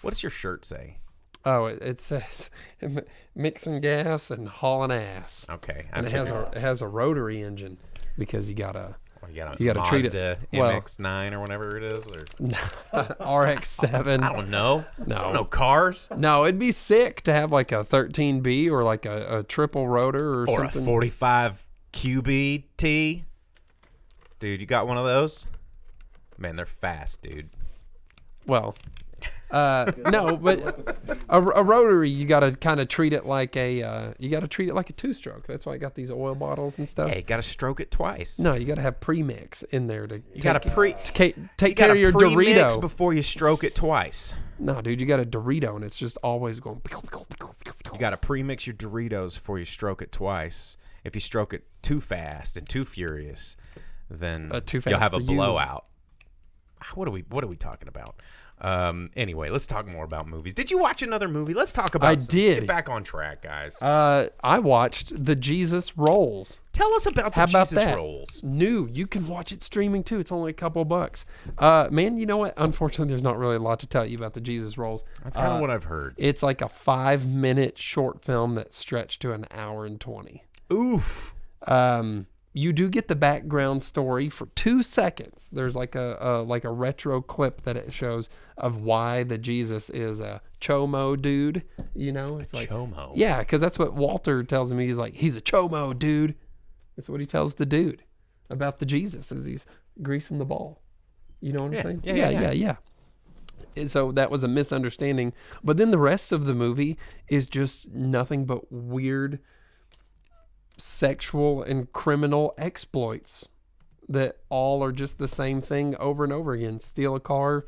What does your shirt say? Oh, it says mixing gas and hauling ass. Okay. And it has a rotary engine because you gotta you got you gotta treat it- Mazda well- MX-9 or whatever it is. Or RX-7. I don't know. No. I don't know cars. No, it'd be sick to have like a 13B or like a triple rotor or Or something. a 45 QBT. Dude, you got one of those? Man, they're fast, dude. Well, no, but a rotary, you got to kind of treat it like a two-stroke. That's why I got these oil bottles and stuff. Hey, you got to stroke it twice. No, you got to have premix in there to You got to take care of your pre-mix Dorito. before you stroke it twice. No, dude, you got a Dorito and it's just always going. You got to pre-mix your Doritos before you stroke it twice. If you stroke it too fast and too furious, then Too fast you'll have a for you. blowout. What are we talking about? Anyway, let's talk more about movies. Did you watch another movie? Let's talk about. Let's did. get back on track, guys. I watched the Jesus Rolls. Tell us about the How about Jesus that? Rolls. New. You can watch it streaming too. It's only a couple bucks. Man, you know what? Unfortunately, there's not really a lot to tell you about the Jesus Rolls. That's kind of what I've heard. It's like a 5-minute short film that stretched to an hour and 20. Oof. You do get the background story for 2 seconds. There's like a retro clip that it shows of why the Jesus is a chomo dude. You know, it's like Chomo. yeah, because that's what Walter tells him. He's like, he's a chomo dude. That's what he tells the dude about the Jesus as he's greasing the ball. You know what I'm saying? Yeah. And so that was a misunderstanding. But then the rest of the movie is just nothing but weird sexual and criminal exploits that all are just the same thing over and over again. Steal a car,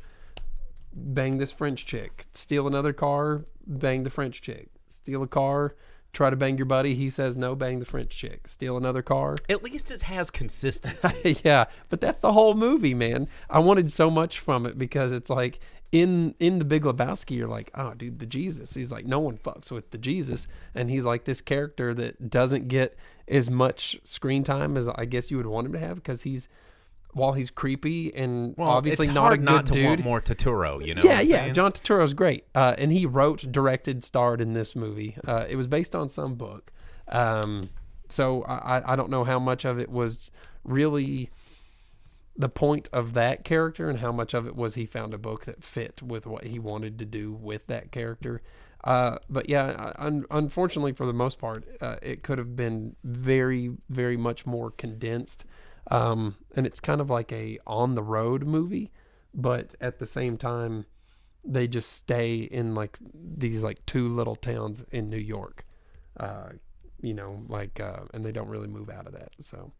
bang this French chick. Steal another car, bang the French chick. Steal a car, try to bang your buddy. He says no, bang the French chick. Steal another car. At least it has consistency. Yeah, but that's the whole movie, man. I wanted so much from it because it's like in the Big Lebowski, you're like, oh, dude, the Jesus. He's like, no one fucks with the Jesus, and he's like this character that doesn't get as much screen time as I guess you would want him to have because while he's creepy and obviously it's not hard a good not to dude. want more Totoro, you know? Yeah, what I'm yeah. saying? John Turturro's great, and he wrote, directed, starred in this movie. It was based on some book, so I don't know how much of it was really the point of that character and how much of it was he found a book that fit with what he wanted to do with that character. But yeah, unfortunately for the most part, it could have been very, very much more condensed. And it's kind of like a on the road movie, but at the same time, they just stay in like these like 2 little towns in New York, you know, like, and they don't really move out of that. So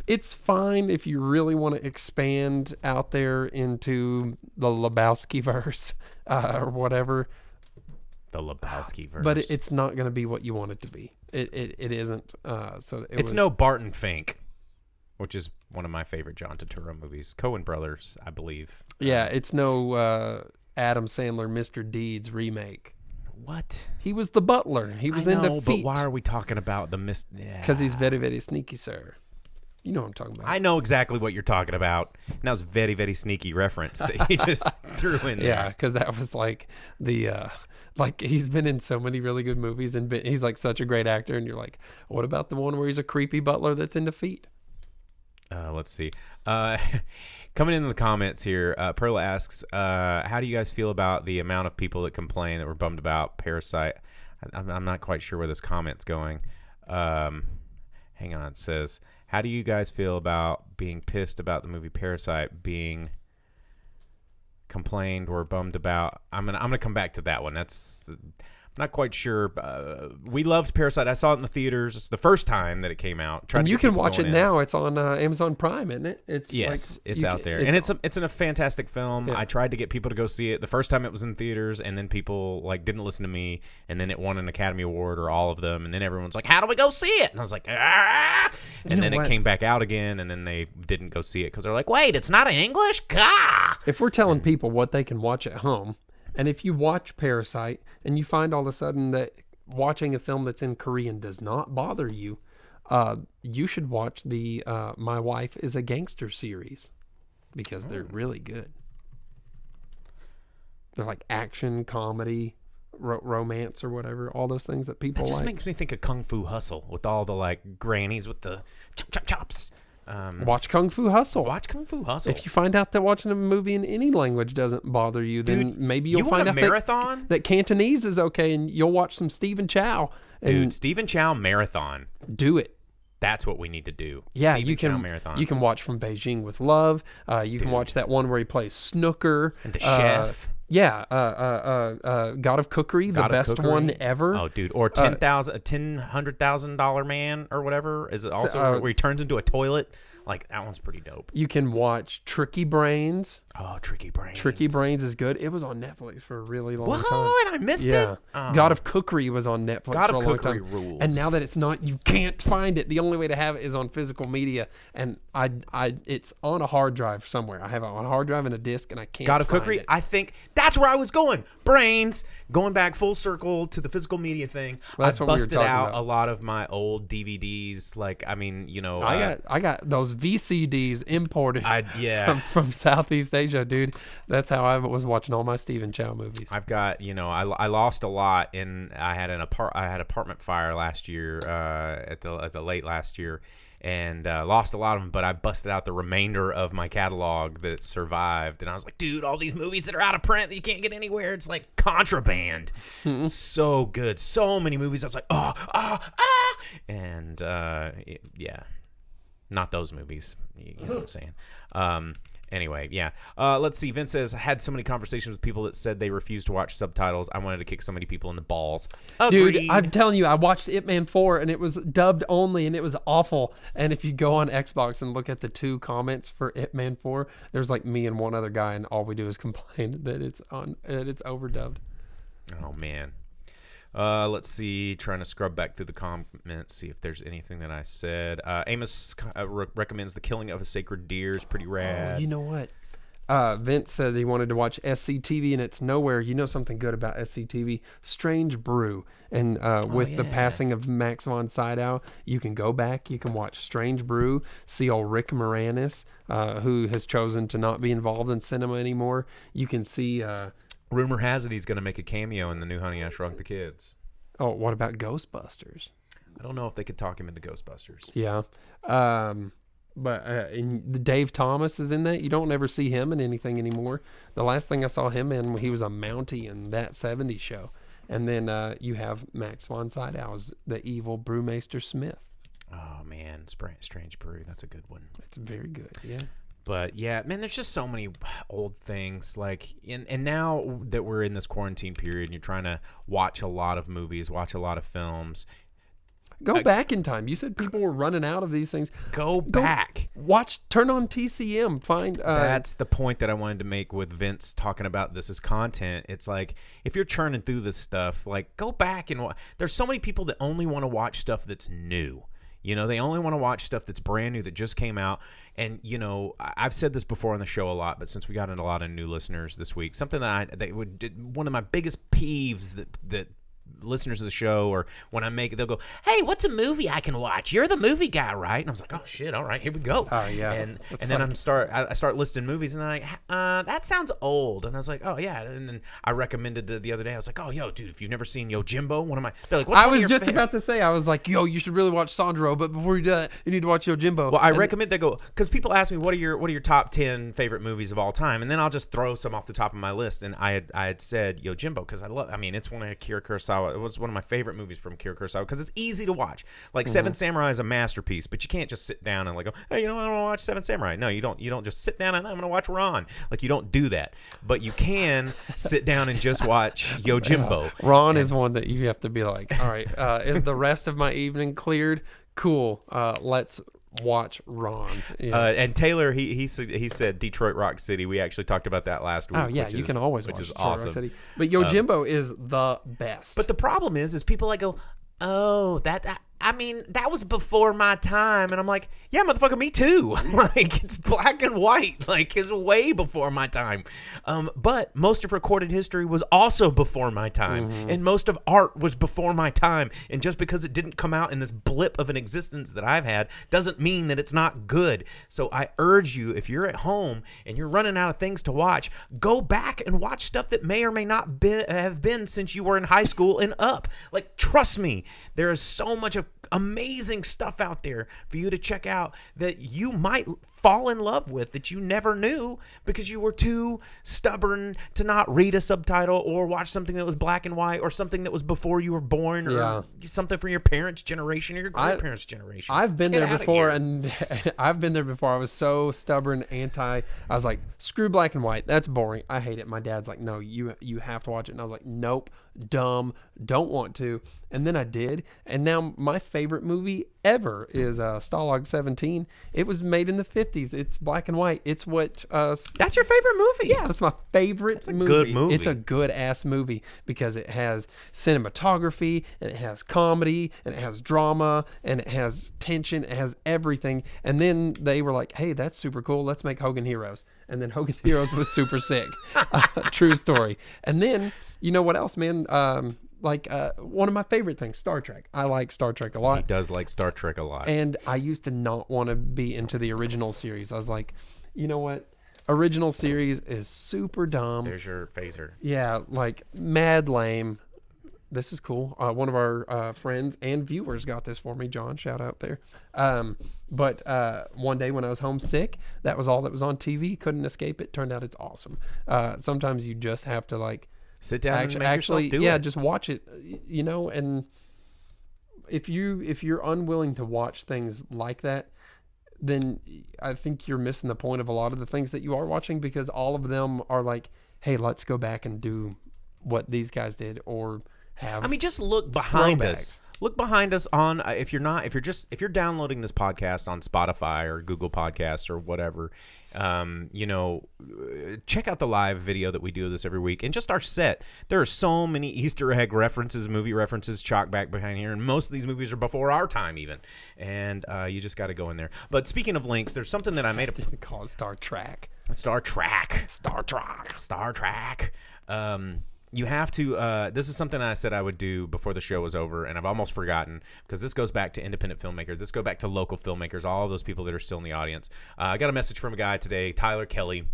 it's fine if you really want to expand out there into the Lebowski verse, or whatever. The Lebowski verse. But it's not going to be what you want it to be. It isn't. So it's no Barton Fink, which is one of my favorite John Turturro movies. Coen Brothers, I believe. Yeah, it's no Adam Sandler Mr. Deeds remake. What? He was the butler. He was I know, into feet. but why are we talking about the Because he's very, very sneaky, sir. You know what I'm talking about. I know exactly what you're talking about. And that was a very, very sneaky reference that he just threw in there. Yeah, because that was like the Like, he's been in so many really good movies, and he's like such a great actor. And you're like, what about the one where he's a creepy butler that's into feet? Let's see. Coming in the comments here, Perla asks, how do you guys feel about the amount of people that complain that were bummed about Parasite? I'm not quite sure where this comment's going. Hang on. It says, how do you guys feel about being pissed about the movie Parasite being complained or bummed about? I'm gonna come back to that one. I'm not quite sure. We loved Parasite. I saw it in the theaters. It's the first time that it came out. And you can watch it now. It's on Amazon Prime, isn't it? It's out there, and it's a fantastic film. Yeah. I tried to get people to go see it. The first time it was in theaters, and then people didn't listen to me, and then it won an Academy Award or all of them, and then everyone's like, "How do we go see it?" And I was like, "Ah!" And then it came back out again, and then they didn't go see it because they're like, "Wait, it's not in English." Gah! If we're telling people what they can watch at home. And if you watch Parasite and you find all of a sudden that watching a film that's in Korean does not bother you, you should watch the My Wife is a Gangster series because they're really good. They're like action, comedy, romance or whatever, all those things that people like. It just makes me think of Kung Fu Hustle with all the grannies with the chops. Watch Kung Fu Hustle. Watch Kung Fu Hustle. If you find out that watching a movie in any language doesn't bother you, then maybe you'll find out that Cantonese is okay, and you'll watch some Stephen Chow. Dude, Stephen Chow marathon. Do it. That's what we need to do. Yeah, you can watch From Beijing with Love. You can watch that one where he plays snooker. And the chef. Yeah, God of Cookery, the best one ever. Oh, dude, or $100,000 man or whatever is it also where he turns into a toilet. That one's pretty dope. You can watch Tricky Brains. Oh, Tricky Brains. Tricky Brains is good. It was on Netflix for a really long time. What? I missed it? Oh. God of Cookery was on Netflix for a long time. God of Cookery rules. And now that it's not, you can't find it. The only way to have it is on physical media. And it's on a hard drive somewhere. I have it on a hard drive and a disc, and I can't God of find Cookery? it. I think that's where I was going. Brains. Going back full circle to the physical media thing. Well, that's I what busted we were out about. a lot of my old DVDs. I got those VCDs imported yeah. from Southeast Asia, dude. That's how I was watching all my Stephen Chow movies. I've got, I lost a lot I had apartment fire last year, at the late last year, and lost a lot of them, but I busted out the remainder of my catalog that survived, and I was like, dude, all these movies that are out of print that you can't get anywhere, it's like contraband. So good. So many movies. I was like, and yeah. Not those movies. You know what I'm saying? Anyway, yeah. Let's see. Vince says, I had so many conversations with people that said they refused to watch subtitles. I wanted to kick so many people in the balls. Agreed. Dude, I'm telling you, I watched Ip Man 4 and it was dubbed only and it was awful. And if you go on Xbox and look at the 2 comments for Ip Man 4, there's me and one other guy, and all we do is complain that it's overdubbed. Oh, man. Let's see. Trying to scrub back through the comments, see if there's anything that I said. Amos recommends The Killing of a Sacred Deer is pretty rad. Oh, you know what? Vince said he wanted to watch SCTV, and it's nowhere. You know something good about SCTV? Strange Brew. And with the passing of Max von Sydow, you can go back. You can watch Strange Brew, see old Rick Moranis, who has chosen to not be involved in cinema anymore. You can see... Rumor has it he's going to make a cameo in the new Honey, I Shrunk the Kids. Oh, what about Ghostbusters? I don't know if they could talk him into Ghostbusters. Yeah. But Dave Thomas is in that. You don't ever see him in anything anymore. The last thing I saw him in, he was a Mountie in That 70s Show. And then you have Max von Sydow as the evil Brewmaster Smith. Oh, man. Strange Brew. That's a good one. It's very good, yeah. But yeah, man, there's just so many old things. And now that we're in this quarantine period, and you're trying to watch a lot of movies, watch a lot of films. Go back in time. You said people were running out of these things. Go back. Turn on TCM. Find. That's the point that I wanted to make with Vince talking about this as content. It's like, if you're churning through this stuff, go back and watch. There's so many people that only want to watch stuff that's new. They only want to watch stuff that's brand new, that just came out. And, I've said this before on the show a lot, but since we got a lot of new listeners this week, something that one of my biggest peeves that listeners of the show, or when I make it, they'll go, "Hey, what's a movie I can watch? You're the movie guy, right?" And I was like, "Oh shit, all right, here we go." Oh yeah. And then I start listing movies, and they're like, "That sounds old." And I was like, "Oh yeah." And then I recommended the other day. I was like, "Oh yo, dude, if you've never seen Yojimbo, one of my," they're like, "What's I one of was your just favorite?" about to say, I was like, yo, you should really watch Sandro, but before you do that, you need to watch Yojimbo. Well, I recommend they go, because people ask me what are your top 10 favorite movies of all time, and then I'll just throw some off the top of my list. And I had said Yojimbo because it's one of Akira Kurosawa. It was one of my favorite movies from Akira Kurosawa because it's easy to watch. Like Seven Samurai is a masterpiece, but you can't just sit down and like go, hey, I want to watch Seven Samurai. No, you don't. You don't just sit down and I'm going to watch Ron. Like you don't do that, but you can sit down and just watch Yojimbo. Ron is one that you have to be like, all right, is the rest of my evening cleared? Cool. Let's watch Ron. Yeah. And Taylor, he said Detroit Rock City. We actually talked about that last week. Oh yeah, you can always watch which is Detroit awesome. Rock City. But Yojimbo is the best. But the problem is people like go, oh, that was before my time, and I'm like, yeah, motherfucker, me too. Like it's black and white, like it's way before my time. But most of recorded history was also before my time, and most of art was before my time. And just because it didn't come out in this blip of an existence that I've had doesn't mean that it's not good. So I urge you, if you're at home and you're running out of things to watch, go back and watch stuff that may or may not have been since you were in high school and up. Like trust me, there is so much of amazing stuff out there for you to check out that you might fall in love with that you never knew because you were too stubborn to not read a subtitle or watch something that was black and white or something that was before you were born or something from your parents' generation or your grandparents' generation. I've been Get there outta before, here. and I've been there before. I was so stubborn, I was like, screw black and white. That's boring. I hate it. My dad's like, no, you have to watch it. And I was like, nope, dumb, don't want to. And then I did. And now my favorite movie ever is Stalag 17. It was made in the 50s. It's black and white. It's what... That's your favorite movie? Yeah, that's my favorite movie. Good movie. It's a good-ass movie because it has cinematography, and it has comedy, and it has drama, and it has tension. It has everything. And then they were like, hey, that's super cool. Let's make Hogan Heroes. And then Hogan Heroes was super sick. True story. And then, you know what else, man? One of my favorite things, Star Trek. I like Star Trek a lot. He does like Star Trek a lot. And I used to not want to be into the original series. I was like, you know what? Original series is super dumb. There's your phaser. Yeah, like mad lame. This is cool. One of our friends and viewers got this for me. John, shout out there. But one day when I was homesick, that was all that was on TV. Couldn't escape it. Turned out it's awesome. Sometimes you just have to like sit down and make yourself do it. Just watch it. You know, and if you're unwilling to watch things like that, then I think you're missing the point of a lot of the things that you are watching, because all of them are like, hey, let's go back and do what these guys did, or have. I mean, just look behind throwbacks. us. Look behind us on if you're downloading this podcast on Spotify or Google Podcasts or whatever, check out the live video that we do of this every week, and just our set. There are so many Easter egg references, movie references, chalk back behind here, and most of these movies are before our time even, and you just got to go in there. But speaking of links, there's something that I made a call it Star Trek. You have to, this is something I said I would do before the show was over, and I've almost forgotten, because this goes back to independent filmmakers. This goes back to local filmmakers, all of those people that are still in the audience. I got a message from a guy today, Tyler Kelly.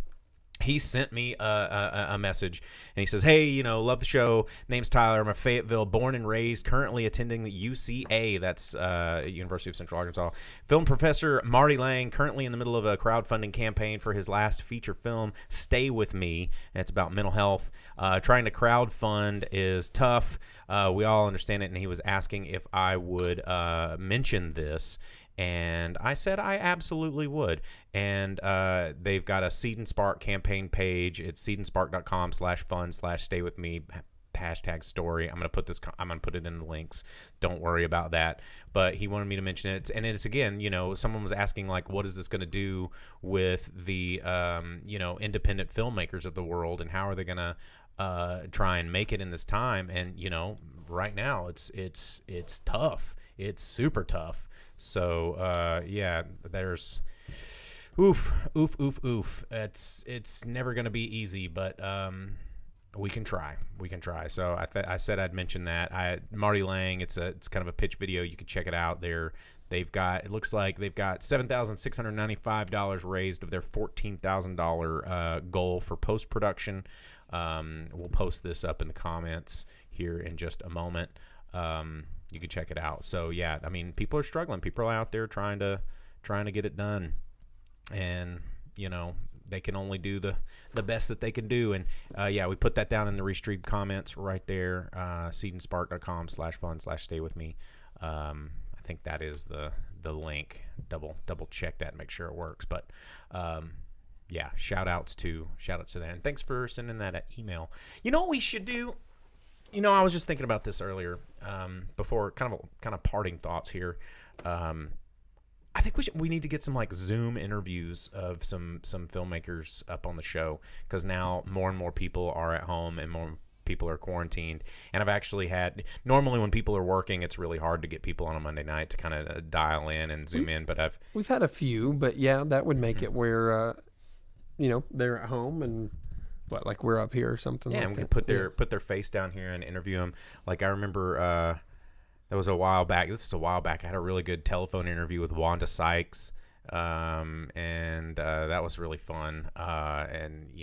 He sent me a message, and he says, hey, love the show. Name's Tyler. I'm a Fayetteville, born and raised, currently attending the UCA. That's University of Central Arkansas. Film professor Marty Lang, currently in the middle of a crowdfunding campaign for his last feature film, Stay With Me. And it's about mental health. Trying to crowdfund is tough. We all understand it, and he was asking if I would mention this. And I said I absolutely would. And they've got a Seed and Spark campaign page. It's seedandspark.com/fund/stay-with-me #story. I'm gonna put it in the links. Don't worry about that. But he wanted me to mention it. And it's again, someone was asking like, what is this gonna do with the independent filmmakers of the world, and how are they gonna try and make it in this time? And right now it's tough. It's super tough. So there's oof. It's never gonna be easy, but We can try. So I said I'd mention that. Marty Lang. It's kind of a pitch video. You can check it out. It looks like they've got $7,695 raised of their $14,000 goal for post production. We'll post this up in the comments here in just a moment. You can check it out. So yeah, I mean, people are struggling. People are out there trying to get it done, and they can only do the best that they can do. And yeah, we put that down in the restream comments right there. seedandspark.com/fun/stay with me. I think that is the link. Double check that and make sure it works. But yeah, shout outs to that. And thanks for sending that email. You know what we should do? I was just thinking about this earlier, before kind of parting thoughts here. I think we need to get some like Zoom interviews of some filmmakers up on the show, because now more and more people are at home and more people are quarantined. And I've actually had, normally when people are working, it's really hard to get people on a Monday night to kind of dial in and Zoom in. But we've had a few, but yeah, that would make it where they're at home and like we're up here or something. Yeah, like and we that. could put their face down here and interview them. Like I remember. That was a while back. This is a while back. I had a really good telephone interview with Wanda Sykes, and that was really fun. It'd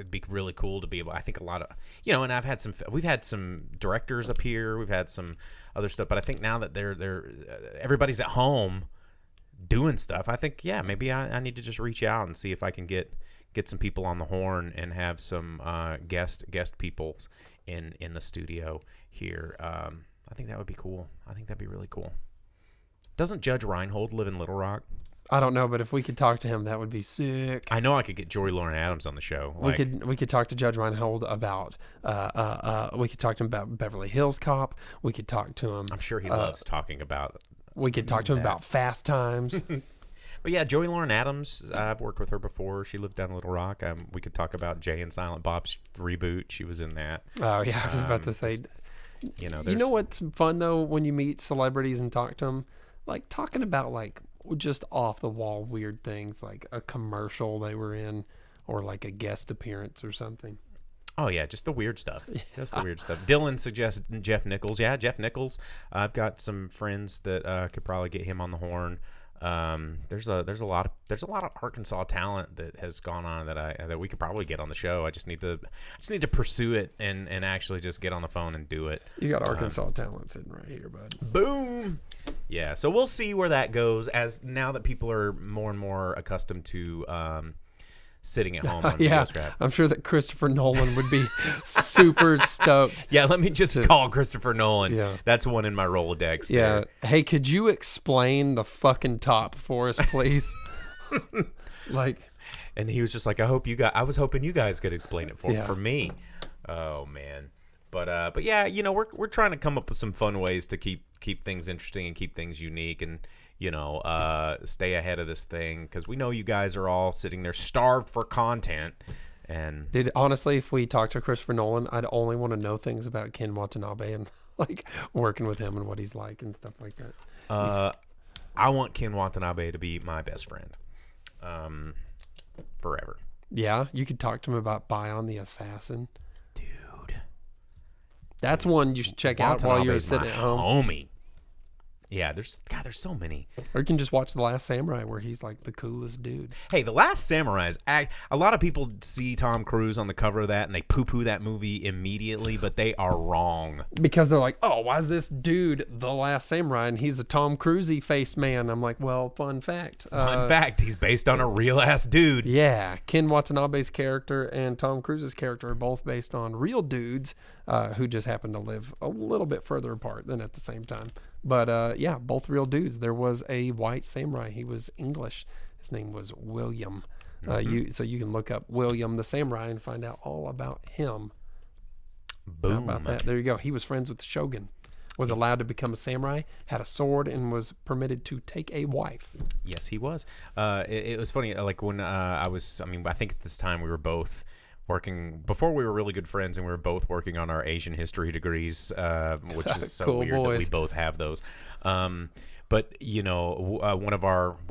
be really cool to be able. I think a lot of and we've had some directors up here. We've had some other stuff, but I think now that everybody's at home doing stuff, I think maybe I need to just reach out and see if I can get some people on the horn and have some guest people in the studio here. I think that would be cool. I think that'd be really cool. Doesn't Judge Reinhold live in Little Rock? I don't know, but if we could talk to him, that would be sick. I know I could get Jory Lauren Adams on the show. We could talk to Judge Reinhold about we could talk to him about Beverly Hills Cop. We could talk to him. I'm sure he loves talking about. We could talk to him about Fast Times. But yeah, Joey Lauren Adams, I've worked with her before. She lived down in Little Rock. We could talk about Jay and Silent Bob's reboot. She was in that. Oh yeah, I was about to say. You know what's fun though, when you meet celebrities and talk to them, like talking about like just off the wall weird things, like a commercial they were in, or like a guest appearance or something. Oh yeah, just the weird stuff. Just the weird stuff. Dylan suggests Jeff Nichols. Yeah, Jeff Nichols. I've got some friends that could probably get him on the horn. There's a lot of Arkansas talent that has gone on that we could probably get on the show. I just need to pursue it and actually just get on the phone and do it. You got Arkansas talent sitting right here, bud. Boom. Yeah. So we'll see where that goes, as now that people are more and more accustomed to sitting at home on video scrap. I'm sure that Christopher Nolan would be super stoked. Yeah, let me just call Christopher Nolan. Yeah. That's one in my Rolodex. Yeah. There. Hey, could you explain the fucking top for us, please? And he was just like, I was hoping you guys could explain it for me. Oh man. But yeah, we're trying to come up with some fun ways to keep things interesting and keep things unique, and stay ahead of this thing, because we know you guys are all sitting there starved for content. And dude, honestly, if we talk to Christopher Nolan, I'd only want to know things about Ken Watanabe and like working with him and what he's like and stuff like that. I want Ken Watanabe to be my best friend, forever. Yeah, you could talk to him about Bion the Assassin. Dude, that's one you should check out while you're sitting at home. Homie. Yeah, there's so many. Or you can just watch The Last Samurai, where he's like the coolest dude. Hey, The Last Samurai is a lot of people see Tom Cruise on the cover of that and they poo-poo that movie immediately, but they are wrong. Because they're like, oh, why is this dude The Last Samurai and he's a Tom Cruise-y face man? I'm like, well, fun fact. Fun fact, he's based on a real-ass dude. Yeah, Ken Watanabe's character and Tom Cruise's character are both based on real dudes who just happen to live a little bit further apart than at the same time. But yeah, both real dudes. There was a white samurai. He was English. His name was William. So you can look up William the Samurai and find out all about him. Boom. How about that? There you go. He was friends with the shogun, was allowed to become a samurai, had a sword, and was permitted to take a wife. Yes, he was. It was funny. Like when I think at this time we were both working, before we were really good friends, and we were both working on our Asian history degrees, which is so cool weird boys. that we both have those. But we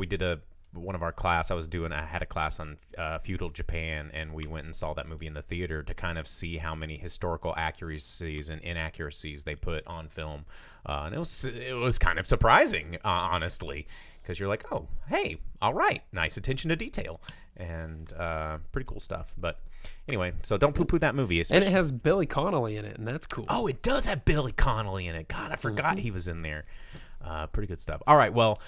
did a one of our class. I had a class on feudal Japan, and we went and saw that movie in the theater to kind of see how many historical accuracies and inaccuracies they put on film, and it was kind of surprising, honestly, because you're like, oh, hey, all right, nice attention to detail, and pretty cool stuff. But anyway, so don't poo-poo that movie. And it has Billy Connolly in it, and that's cool. Oh, it does have Billy Connolly in it. God, I forgot he was in there. Pretty good stuff. All right, well,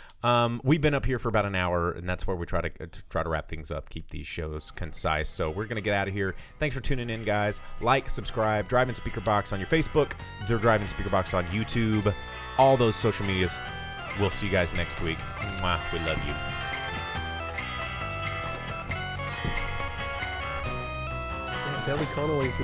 we've been up here for about an hour, and that's where we try to wrap things up, keep these shows concise. So we're gonna get out of here. Thanks for tuning in, guys. Like, subscribe, Drive-In Speakerbox on your Facebook, the Drive-In Speakerbox on YouTube, all those social medias. We'll see you guys next week. Mwah, we love you. Yeah, Billy Connolly's.